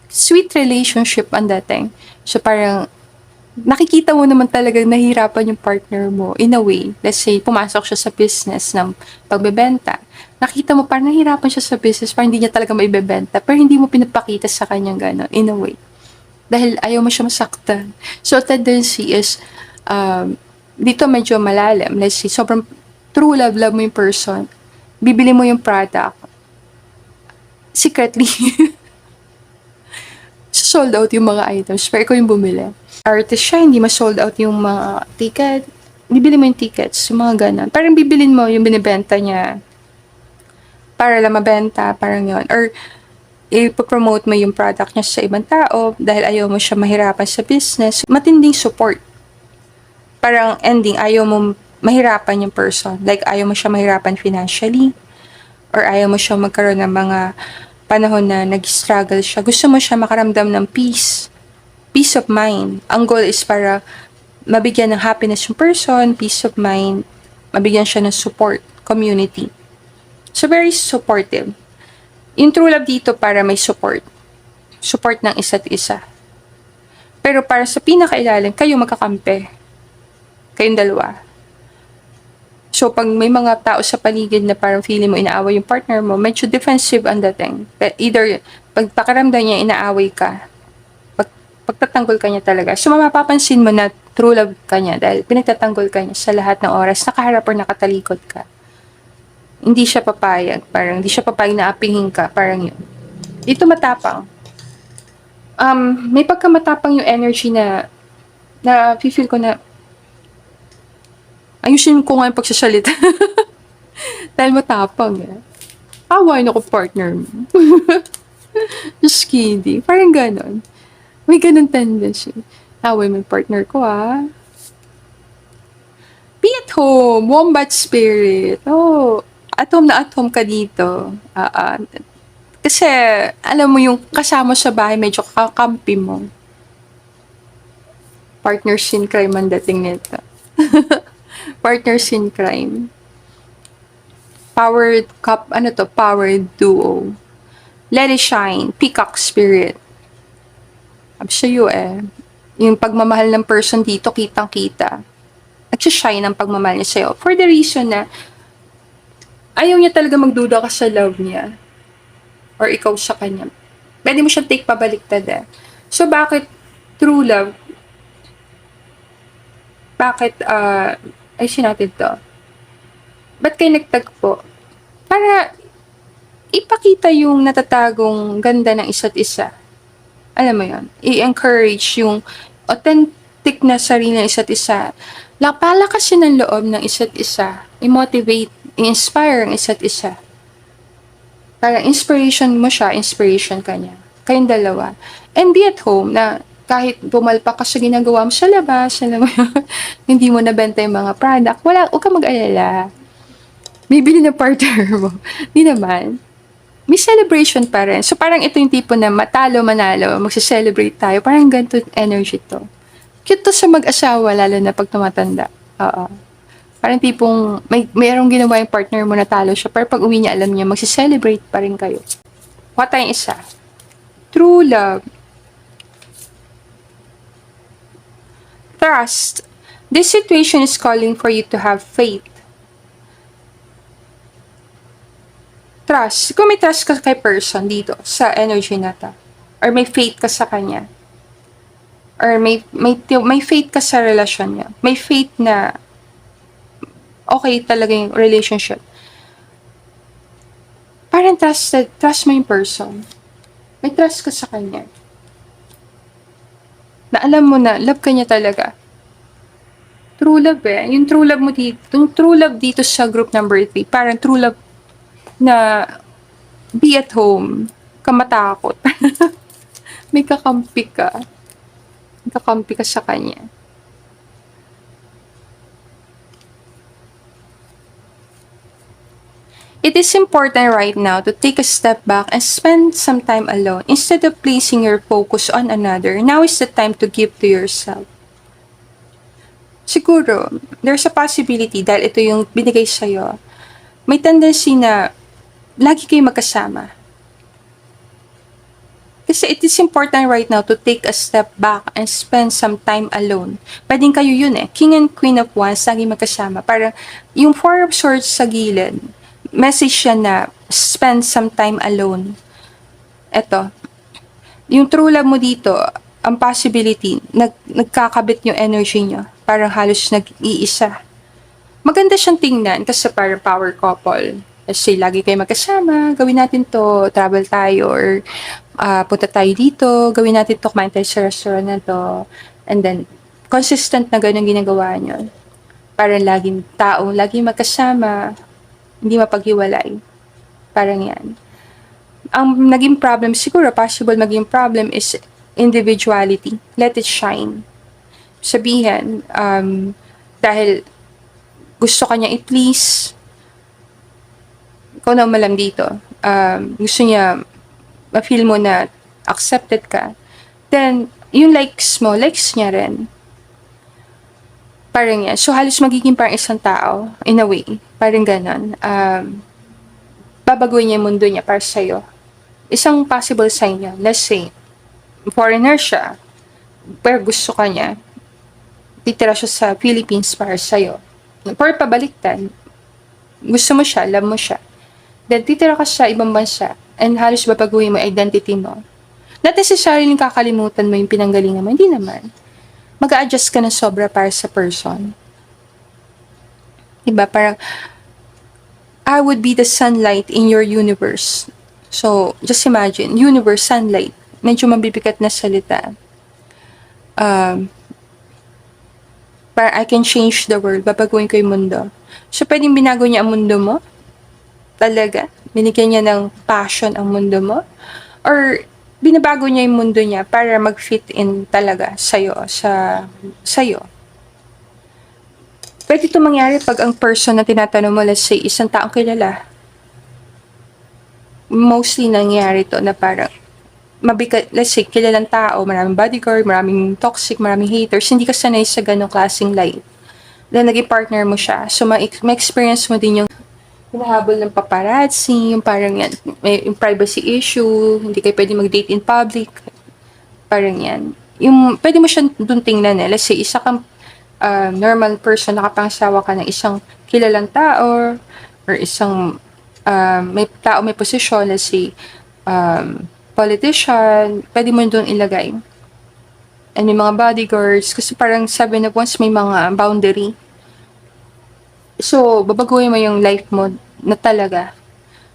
sweet relationship ang dating. So, parang, nakikita mo naman talagang nahihirapan yung partner mo in a way. Let's say, pumasok siya sa business ng pagbebenta. Nakita mo parang nahihirapan siya sa business, parang hindi niya talaga maibebenta, pero hindi mo pinapakita sa kanyang gano'n, in a way. Dahil ayaw mo siya masaktan. So, tendency is, dito medyo malalim. Let's say, sobrang true love mo yung person. Bibili mo yung product. Secretly. Sold out yung mga items, pero ikaw yung bumili. Artist siya, hindi ma-sold out yung mga ticket. Bibili mo yung tickets, yung mga gano'n. Parang bibilin mo yung binibenta niya para lang mabenta, parang yon. Or, ipopromote mo yung product niya sa ibang tao dahil ayaw mo siya mahirapan sa business. Matinding support. Parang ending, ayaw mo mahirapan yung person. Like, ayaw mo siya mahirapan financially. Or ayaw mo siya magkaroon ng mga panahon na nag-struggle siya. Gusto mo siya makaramdam ng peace. Peace of mind. Ang goal is para mabigyan ng happiness yung person, peace of mind, mabigyan siya ng support, community. So, very supportive. Yung true love dito para may support. Support ng isa't isa. Pero para sa pinakailalim, kayo magkakampi. Kayong dalawa. So, pag may mga tao sa paligid na parang feeling mo inaaway yung partner mo, medyo defensive ang dating. Either, pag pakiramdam niya, inaaway ka. Pagtatanggol ka niya talaga. So, mapapansin mo na true love ka niya dahil pinagtatanggol ka niya sa lahat ng oras, nakaharap or nakatalikod ka. Hindi siya papayag. Parang hindi siya papayag na apingin ka. Parang yun. Dito matapang. May pagkamatapang yung energy na feel ko na ayusin ko nga yung pagsasalita. Dahil matapang Awain ako partner mo. Just kidding. Parang ganon. May ganon tendency. Away mo yung partner ko Be at home. Wombat spirit. Oh. Atom na atom ka dito. Kasi, alam mo yung kasama sa bahay, medyo kakampi mo. Partners in crime ang dating nito. Partners in crime. Powered duo. Let it shine. Peacock spirit. Sabi sa'yo yung pagmamahal ng person dito, kitang-kita. Nagsashine ang pagmamahal niya sa'yo. For the reason na, ayaw niya talaga magduda ka sa love niya. Or ikaw sa kanya. Pwede mo siyang take pabaliktad So, bakit true love? Bakit, ayusin natin to. Ba't kayo nagtagpo? Para ipakita yung natatagong ganda ng isa't isa. Alam mo yon, i-encourage yung tik na sarili ng isa't isa. Palakasin ng loob ng isa't isa. I-motivate, i-inspire ang isa't isa. Parang inspiration mo siya, inspiration ka niya. Kayong dalawa. And be at home na kahit bumalpak ka sa ginagawa mo sa labas, alam mo hindi mo nabenta yung mga product, huwag ka mag-alala. Bibili na partner mo. Hindi naman. May celebration pa rin. So parang ito yung tipo na matalo, manalo, magse-celebrate tayo. Parang ganito energy to. Cute to sa mag-asawa, lalo na pag tumatanda. Oo. Parang tipong mayroong ginawa yung partner mo na talo siya, pero pag uwi niya, alam niya, magsi-celebrate pa rin kayo. What tayong isa? True love. Trust. This situation is calling for you to have faith. Trust. Kung may trust ka kay person dito, sa energy na to, or may faith ka sa kanya, or may faith ka sa relasyon niya, may faith na okay talaga yung relationship. Parang trust mo yung person. May trust ka sa kanya. Na alam mo na, love ka niya talaga. True love eh. Yung true love mo dito, yung true love dito sa group number 3, parang true love na be at home, kamatakot. May kakampi ka. May kakampi ka sa kanya. It is important right now to take a step back and spend some time alone. Instead of placing your focus on another, now is the time to give to yourself. Siguro, there's a possibility dahil ito yung binigay sa'yo. May tendency na lagi kayo magkasama. Kasi it is important right now to take a step back and spend some time alone. Pwedeng kayo yun eh. King and Queen of Wands, lagi magkasama. Parang yung Four of Swords sa gilid, message siya na spend some time alone. Eto, yung true love mo dito, ang possibility, nagkakabit yung energy nyo. Parang halos nag-iisa. Maganda siyang tingnan kasi parang power couple. Kasi lagi kayo magkasama, gawin natin to, travel tayo, or punta tayo dito, gawin natin to, kumain tayo sa restaurant na to. And then, consistent na ganun ginagawa nyo. Parang laging tao, laging magkasama, hindi mapaghiwalay. Parang yan. Ang naging problem, siguro possible maging problem is individuality. Let it shine. Sabihin, dahil gusto kanya i-please, ikaw na umalam dito. Gusto niya, ma-feel mo na accepted ka. Then, yung likes mo, likes niya rin. Parang yan. So, halos magiging parang isang tao, in a way. Parang ganon. Babaguhin niya yung mundo niya para sa'yo. Isang possible sign niya, let's say, foreigner siya, pero gusto ka niya, titira siya sa Philippines para sa'yo. Or pabaliktad, gusto mo siya, love mo siya. Then, titira ka sa ibang bansa, and halos babaguhin mo identity mo. Not necessarily kakalimutan mo yung pinanggalingan mo, hindi naman. Mag-a-adjust ka ng sobra para sa person. Diba? Parang, I would be the sunlight in your universe. So, just imagine, universe, sunlight. Medyo mabibigat na salita. Parang I can change the world. Babaguhin ko yung mundo. So, pwedeng binago niya ang mundo mo? Talaga? Binigyan niya ng passion ang mundo mo? Or, binabago niya yung mundo niya para mag-fit in talaga sa'yo, sa'yo. Pwede ito mangyari pag ang person na tinatanong mo, let's say, isang taong kilala. Mostly nangyayari to na parang, let's say, kilalang tao, maraming bodyguard, maraming toxic, maraming haters, hindi ka sanay sa ganong klaseng life. Then, naging partner mo siya. So, ma-experience mo din yung hinahabol ng paparazzi, yung parang yan, may yung privacy issue, hindi kayo pwede mag-date in public, parang yan. Yung, pwede mo siya dun tingnan eh. Let's say, isa kang normal person, nakapangsawa ka ng isang kilalang tao, or isang may tao may posisyon, let's say, politician, pwede mo dun ilagay. And may mga bodyguards, kasi parang sabi na once may mga boundary, so, babaguhin mo yung life mo na talaga.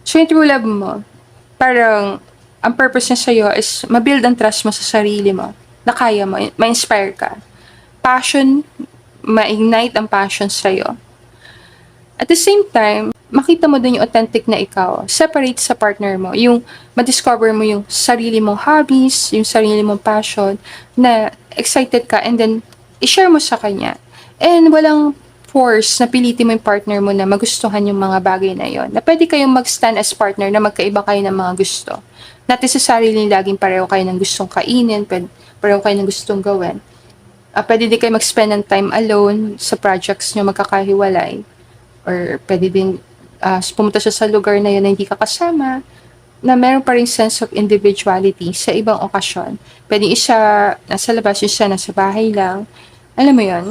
So, yung true love mo, parang, ang purpose niya sa'yo is mabuild ang trust mo sa sarili mo, na kaya mo, ma-inspire ka. passion, ma-ignite ang passion sa'yo. At the same time, makita mo din yung authentic na ikaw. Separate sa partner mo. Yung madiscover mo yung sarili mong hobbies, yung sarili mong passion, na excited ka, and then i-share mo sa kanya. And walang force na pilitin mo yung partner mo na magustuhan yung mga bagay na yon. Na pwede kayong mag-stand as partner na magkaiba kayo ng mga gusto. Not necessarily laging pareho kayo ng gustong kainin, pareho kayo ng gustong gawin. Pwede din kayo mag-spend ng time alone sa projects nyo magkakahiwalay. Or pwede din pumunta siya sa lugar na yun na hindi ka kasama, na meron pa rin sense of individuality sa ibang okasyon. Pwede isa nasa labas, isa nasa bahay lang. Alam mo yun?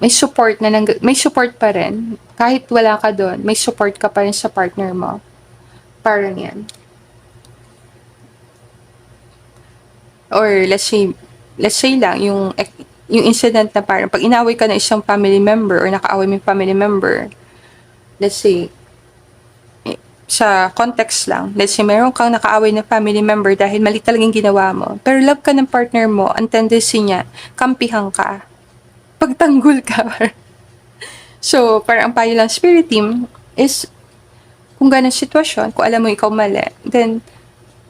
May support may support pa rin. Kahit wala ka doon, may support ka pa rin sa partner mo. Parang yan. Or let's say lang, yung incident na parang pag inaway ka ng isang family member or nakaaway mo yung family member, let's say, sa context lang, let's say meron kang nakaaway na family member dahil mali talagang ginawa mo, pero love ka ng partner mo, ang tendency niya, kampihan ka, pagtanggol ka. So, parang ang payo lang spirit team is, kung ganun sitwasyon, kung alam mo ikaw mali, then,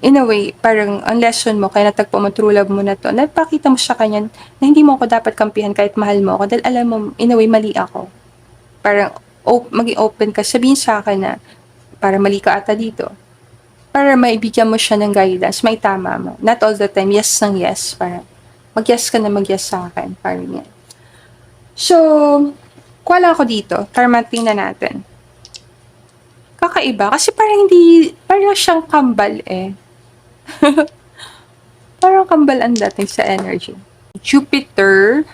in a way, parang ang lesson mo, kaya natagpo mo, true love mo na to, napakita mo sa kanya na hindi mo ako dapat kampihan kahit mahal mo ako, dahil alam mo, in a way, mali ako. Parang, maging open ka, sabihin sa akin na, para mali ka ata dito. Para maibigyan mo siya ng guidance, may tama mo. Not all the time, yes ng yes. Parang, mag-yes ka na mag-yes sa akin. Parang yan. So, kuwala ako dito. Tarmating na natin. Kakaiba. Kasi parang siyang kambal eh. Parang kambal ang dating sa energy. Jupiter,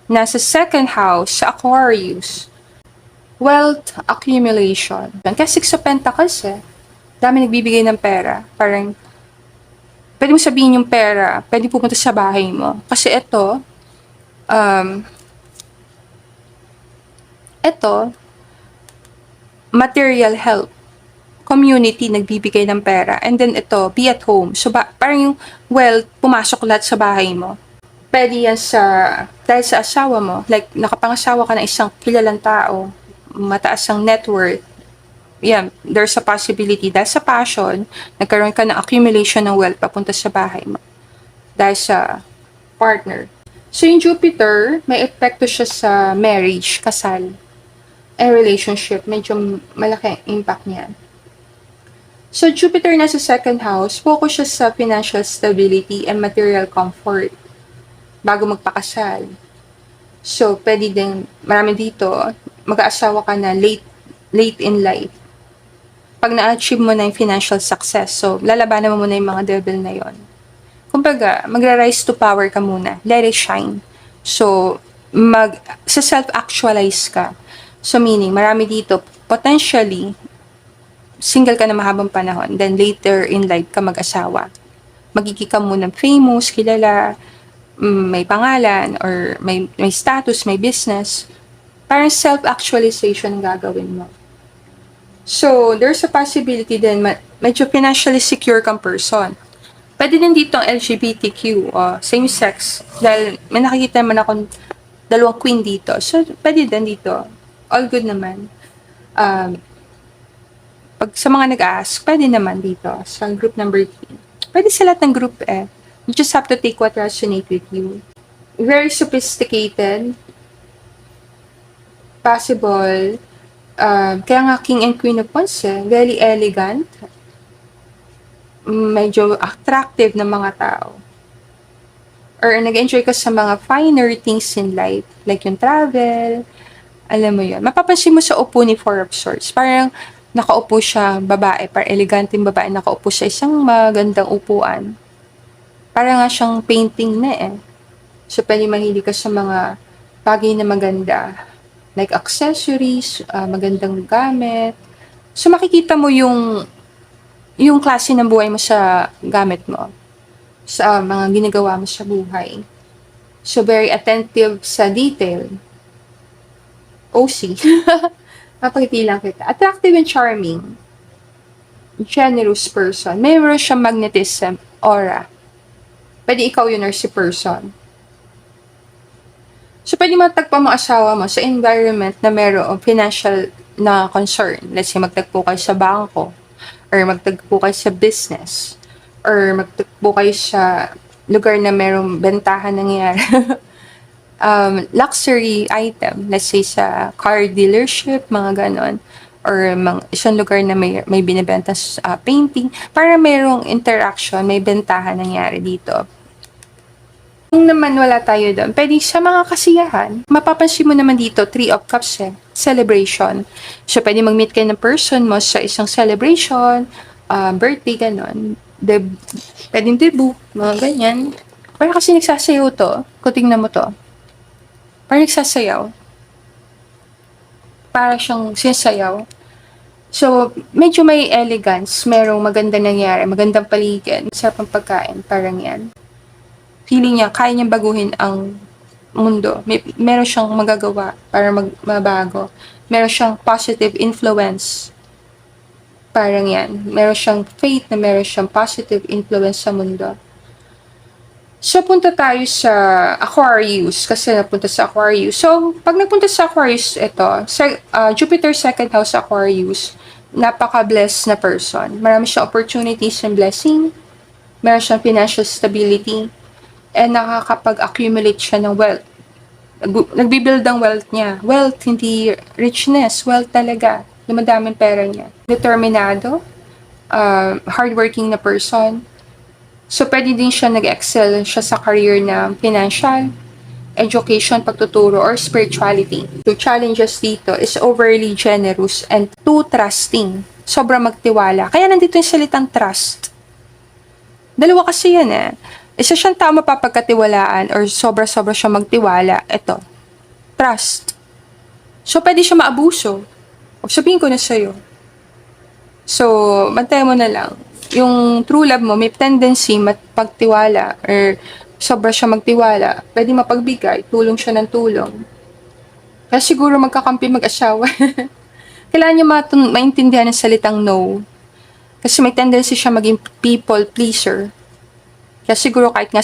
nasa second house, sa Aquarius. Wealth accumulation. Kasi 6 of Pentacles eh. Dami nagbibigay ng pera. Parang, pwede mo sabihin yung pera, pwede pumunta sa bahay mo. Kasi ito, material help. Community nagbibigay ng pera. And then ito, be at home. So, parang yung wealth, pumasok lahat sa bahay mo. Pwede yan dahil sa asawa mo. Like, nakapangasawa ka ng isang kilalang tao, mataas ang net worth. Yeah, there's a possibility. Dahil sa passion, nagkaroon ka ng accumulation ng wealth papunta sa bahay mo. Dahil sa partner. So, yung Jupiter, may epekto siya sa marriage, kasal, and relationship. Medyo malaki ang impact niyan. So, Jupiter nasa second house, focus siya sa financial stability and material comfort bago magpakasal. So, pwede din, marami dito, mag-aasawa ka na late in life. Pag na-achieve mo na yung financial success, so, lalabanan mo muna yung mga devil na yon. Kumbaga, magra-rise to power ka muna. Let it shine. So, self-actualize ka. So, meaning, marami dito, potentially, single ka na mahabang panahon, then later in life ka mag-asawa. Magiging ka muna famous, kilala, may pangalan, or may status, may business. Parang self-actualization ang gagawin mo. So, there's a possibility din, medyo financially secure kang person. Pwede din dito ang LGBTQ, same sex, dahil may nakikita naman akong 2 queen dito. So, pwede din dito. All good naman. Pag sa mga nag-ask, pwede naman dito, sa group number 3. Pwede sa lahat ng group eh. You just have to take what resonates with you. Very sophisticated. Possible. Kaya nga King and Queen of Wands eh. Very elegant. Medyo attractive na mga tao. Or nag-enjoy ka sa mga finer things in life. Like yung travel. Alam mo yun. Mapapansin mo sa upo ni Four of Swords. Parang nakaupo siya, babae, parang eleganteng babae, nakaupo sa isang magandang upuan. Para nga siyang painting na eh. So, pwede mahilig ka sa mga bagay na maganda. Like accessories, magandang gamit. So, makikita mo yung klase ng buhay mo sa gamit mo. Sa mga ginagawa mo sa buhay. So, very attentive sa detail. OC. Papakiti lang kita. Attractive and charming. Generous person. Mayroon siyang magnetism, aura. Pwede ikaw yun or si person. So, pwede matagpo mo asawa mo sa environment na mayroong financial na concern. Let's say, magtagpo kayo sa bangko, or magtagpo kayo sa business, or magtagpo kayo sa lugar na mayroong bentahan nangyayari. Luxury item, let's say sa car dealership, mga ganon, or isang lugar na may binibenta painting, para mayroong interaction, may bentahan nangyari dito. Kung naman wala tayo doon, pwede sa mga kasiyahan. Mapapansin mo naman dito, Three of Cups celebration. So, pwede mag-meet kayo ng person mo sa isang celebration, birthday, ganon. Pwedeng debut, mga ganyan. Parang kasi nagsasayaw to. Kung tingnan mo to. Parang nagsasayaw. Para siyang sinasayaw. So, medyo may elegance. Merong magandang nangyari, magandang paligid. Sarap ang pagkain, parang yan. Feeling niya, kaya niyang baguhin ang mundo. Meron siyang magagawa para mabago. Meron siyang positive influence. Parang yan. Meron siyang faith na meron siyang positive influence sa mundo. So, punta tayo sa Aquarius, kasi napunta sa Aquarius. So, pag nagpunta sa Aquarius, Jupiter second house Aquarius, napaka-blessed na person. Marami siyang opportunities and blessing. Meron siyang financial stability. And nakakapag-accumulate siya ng wealth. Nagbibuild ang wealth niya. Wealth, hindi richness. Wealth talaga. Dumadaming pera niya. Determinado. Hardworking na person. So, pwede din siya nag-excel siya sa career na financial, education, pagtuturo, or spirituality. The challenges dito is overly generous and too trusting. Sobrang magtiwala. Kaya nandito yung salitang trust. Dalawa kasi yan eh. Isa siyang tao mapapagkatiwalaan or sobra-sobra siya magtiwala. Ito, trust. So, pwede siya maabuso. O sabihin ko na sa'yo. So, bantayan mo na lang. Yung true love mo, may tendency mapagtiwala or sobra siya magtiwala. Pwede mapagbigay, tulong siya ng tulong. Kaya siguro magkakampi mag-asawa. Kailangan niya maintindihan ng salitang no. Kasi may tendency siya maging people pleaser. Kaya siguro kahit nga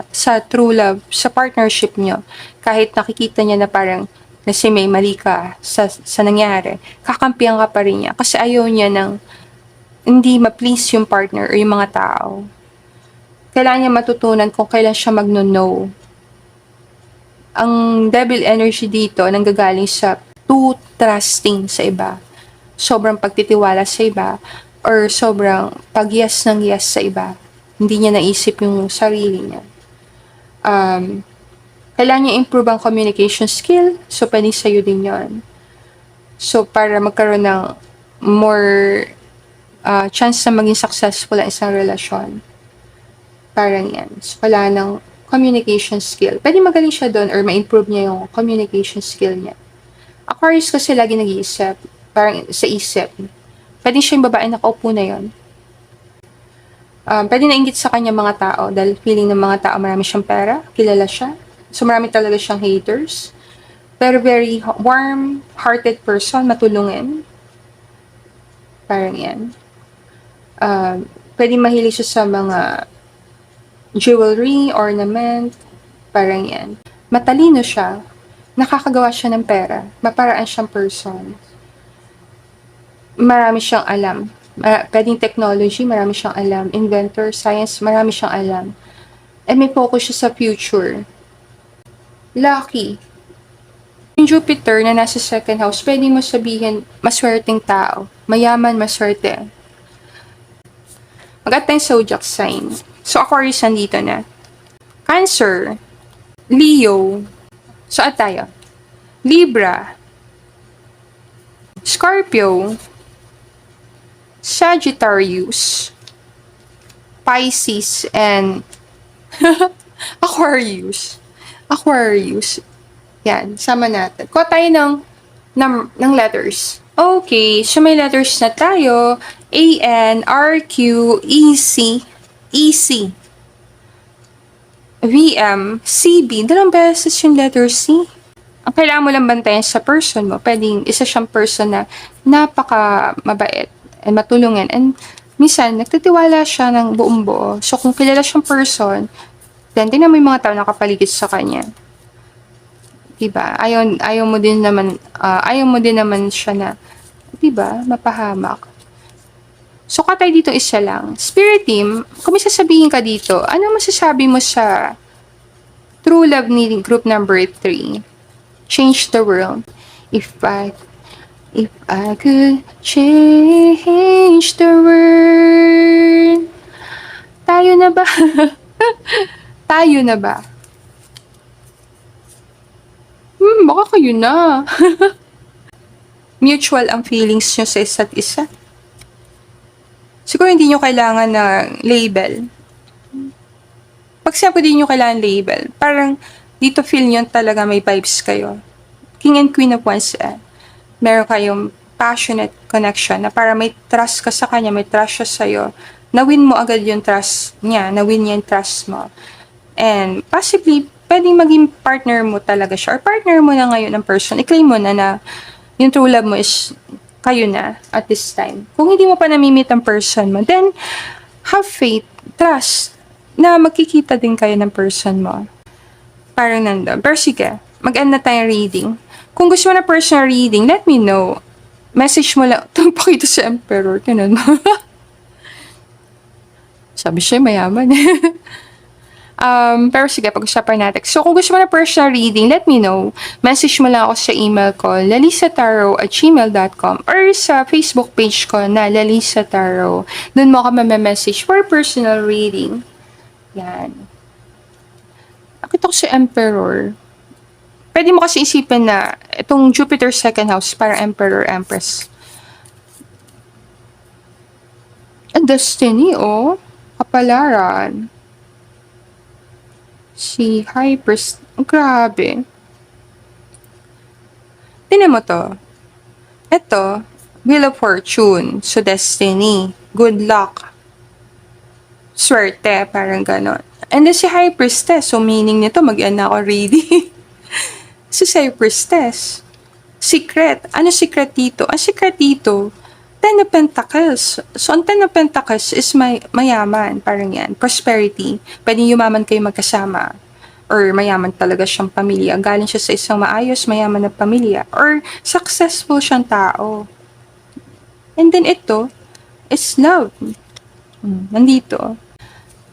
sa true love, sa partnership nyo, kahit nakikita niya na parang kasi may mali ka sa nangyari, kakampihan ka pa rin niya. Kasi ayaw niya ng hindi ma-please yung partner o yung mga tao. Kailangan niya matutunan kung kailan siya magno-no. Ang devil energy dito nanggagaling sa too trusting sa iba. Sobrang pagtitiwala sa iba or sobrang pag-yes ng yes sa iba. Hindi niya naisip yung sarili niya. Kailangan niya improve ang communication skill. So, pwede sa'yo din yon. So, para magkaroon ng more chance na maging successful ang isang relasyon. Parang yan. So, kailangan ng communication skill. Pwede magaling siya doon or ma-improve niya yung communication skill niya. Aquarius kasi lagi nag-iisip. Parang sa isip. Pwede siya yung babae na kaupo na yon. Pwede nainggit sa kanya mga tao dahil feeling ng mga tao marami siyang pera, kilala siya. So marami talaga siyang haters. Pero very warm-hearted person, matulungin. Parang yan. Pwede mahilig siya sa mga jewelry, ornament, parang yan. Matalino siya, nakakagawa siya ng pera, maparaan siyang person. Marami siyang alam. Pwedeng technology, marami siyang alam. Inventor, science, marami siyang alam. And may focus siya sa future. Lucky. Yung Jupiter na nasa second house, pwede mo sabihin, maswerteng tao. Mayaman, maswerte. Mag-at tayong zodiac sign. So, Aquarius nandito na. Cancer. Leo. So, at tayo. Libra. Scorpio. Sagittarius, Pisces, and Aquarius. Aquarius. Yan, sama natin. Kuha tayo ng letters. Okay, so may letters na tayo. A, N, R, Q, E, C, E, C, V, M, C, B. Dalawang beses yung letter C. Ang kailangan mo lang bantayan sa person mo. Pwedeng isa siyang person na napaka mabait and matulungin. And minsan, nagtitiwala siya ng buong buo. So, kung kilala siyang person, then tingnan mo yung mga tao nakapaligid sa kanya. Diba? Ayaw mo din naman siya na, diba, mapahamak. So, katay dito isa lang. Spirit team, kung may sasabihin ka dito, ano masasabi mo sa true love ni group number 3? Change the world. If I could change the world. Tayo na ba? Tayo na ba? Baka kayo na. Mutual ang feelings nyo sa isa't isa. Siguro hindi nyo kailangan ng label. Pag sinabi din nyo kailangan label, parang dito feel nyo talaga may vibes kayo. King and Queen of Wands, meron kayong passionate connection na para may trust ka sa kanya, may trust siya sa'yo. Na-win mo agad yung trust niya, na-win niya yung trust mo. And possibly, pwedeng maging partner mo talaga siya or partner mo na ngayon ng person. I-claim mo na yung true love mo is kayo na at this time. Kung hindi mo pa namimit ang person mo, then have faith, trust, na magkikita din kayo ng person mo. Parang nandun. Pero sige, mag-end na tayong reading. Kung gusto mo na personal reading, let me know. Message mo lang. Itong pakita sa Emperor. Ganun mo. Sabi siya, mayaman. Pero sige, pag-usapan natin. So, kung gusto mo na personal reading, let me know. Message mo lang ako sa email ko, lalisataro@gmail.com or sa Facebook page ko na Lalisa Tarot. Doon mo ako mamemessage for personal reading. Yan. Nakita ko si Emperor. Pwede mo kasi isipin na itong Jupiter second house para Emperor, Empress. And Destiny, oh. Kapalaran. Si High Priest. Grabe. Tingnan mo to. Ito, Wheel of Fortune. So, Destiny. Good luck. Swerte, parang ganon. And then si High Priestess. So, meaning nito, mag-end na ako reading. Si High Priestess. Secret. Ano secret dito? Ang secret dito, Ten of Pentacles. So, ang Ten of Pentacles is mayaman. Parang yan. Prosperity. Pwedeng yumaman kayo magkasama. Or mayaman talaga siyang pamilya. Galing siya sa isang maayos, mayaman na pamilya. Or successful siyang tao. And then ito, is love. Nandito.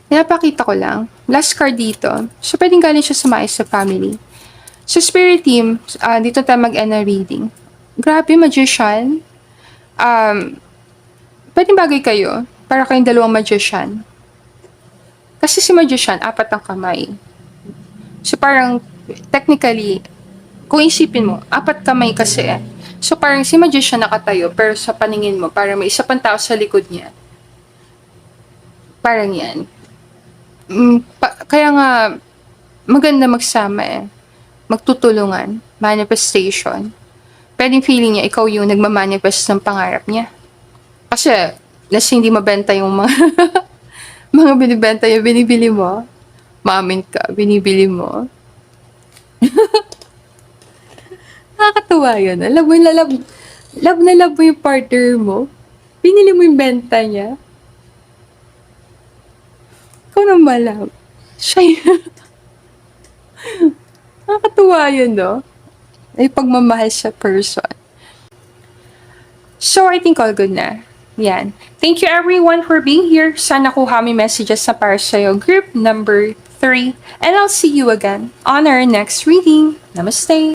Napakita ko lang. Last card dito. So, pwedeng galing siya sa maayos sa family. So, Spirit Team, dito tayo mag-end na reading. Grabe, Magician. Pwedeng bagay kayo para kayong dalawang magician. Kasi si magician, 4 ang kamay. So parang, technically, kung isipin mo, 4 kamay kasi eh. So parang si magician nakatayo, pero sa paningin mo, parang may isa pang tao sa likod niya. Parang yan. Kaya nga, maganda magsama eh. Magtutulungan. Manifestation. Pwedeng feeling niya, ikaw yung nagmamanifest ng pangarap niya. Kasi, hindi mabenta yung mga mga binibenta yung binibili mo. Maamin ka, binibili mo. Nakakatuwa yun. Love na love mo yung partner mo. Binili mo yung benta niya. Ikaw nang malab. Siya yun. Nakakatuwa yun, no? Ay pagmamahal sa person. So, I think all good na. Yan. Thank you everyone for being here. Sana kuha may messages sa para sa'yo. Group number 3. And I'll see you again on our next reading. Namaste!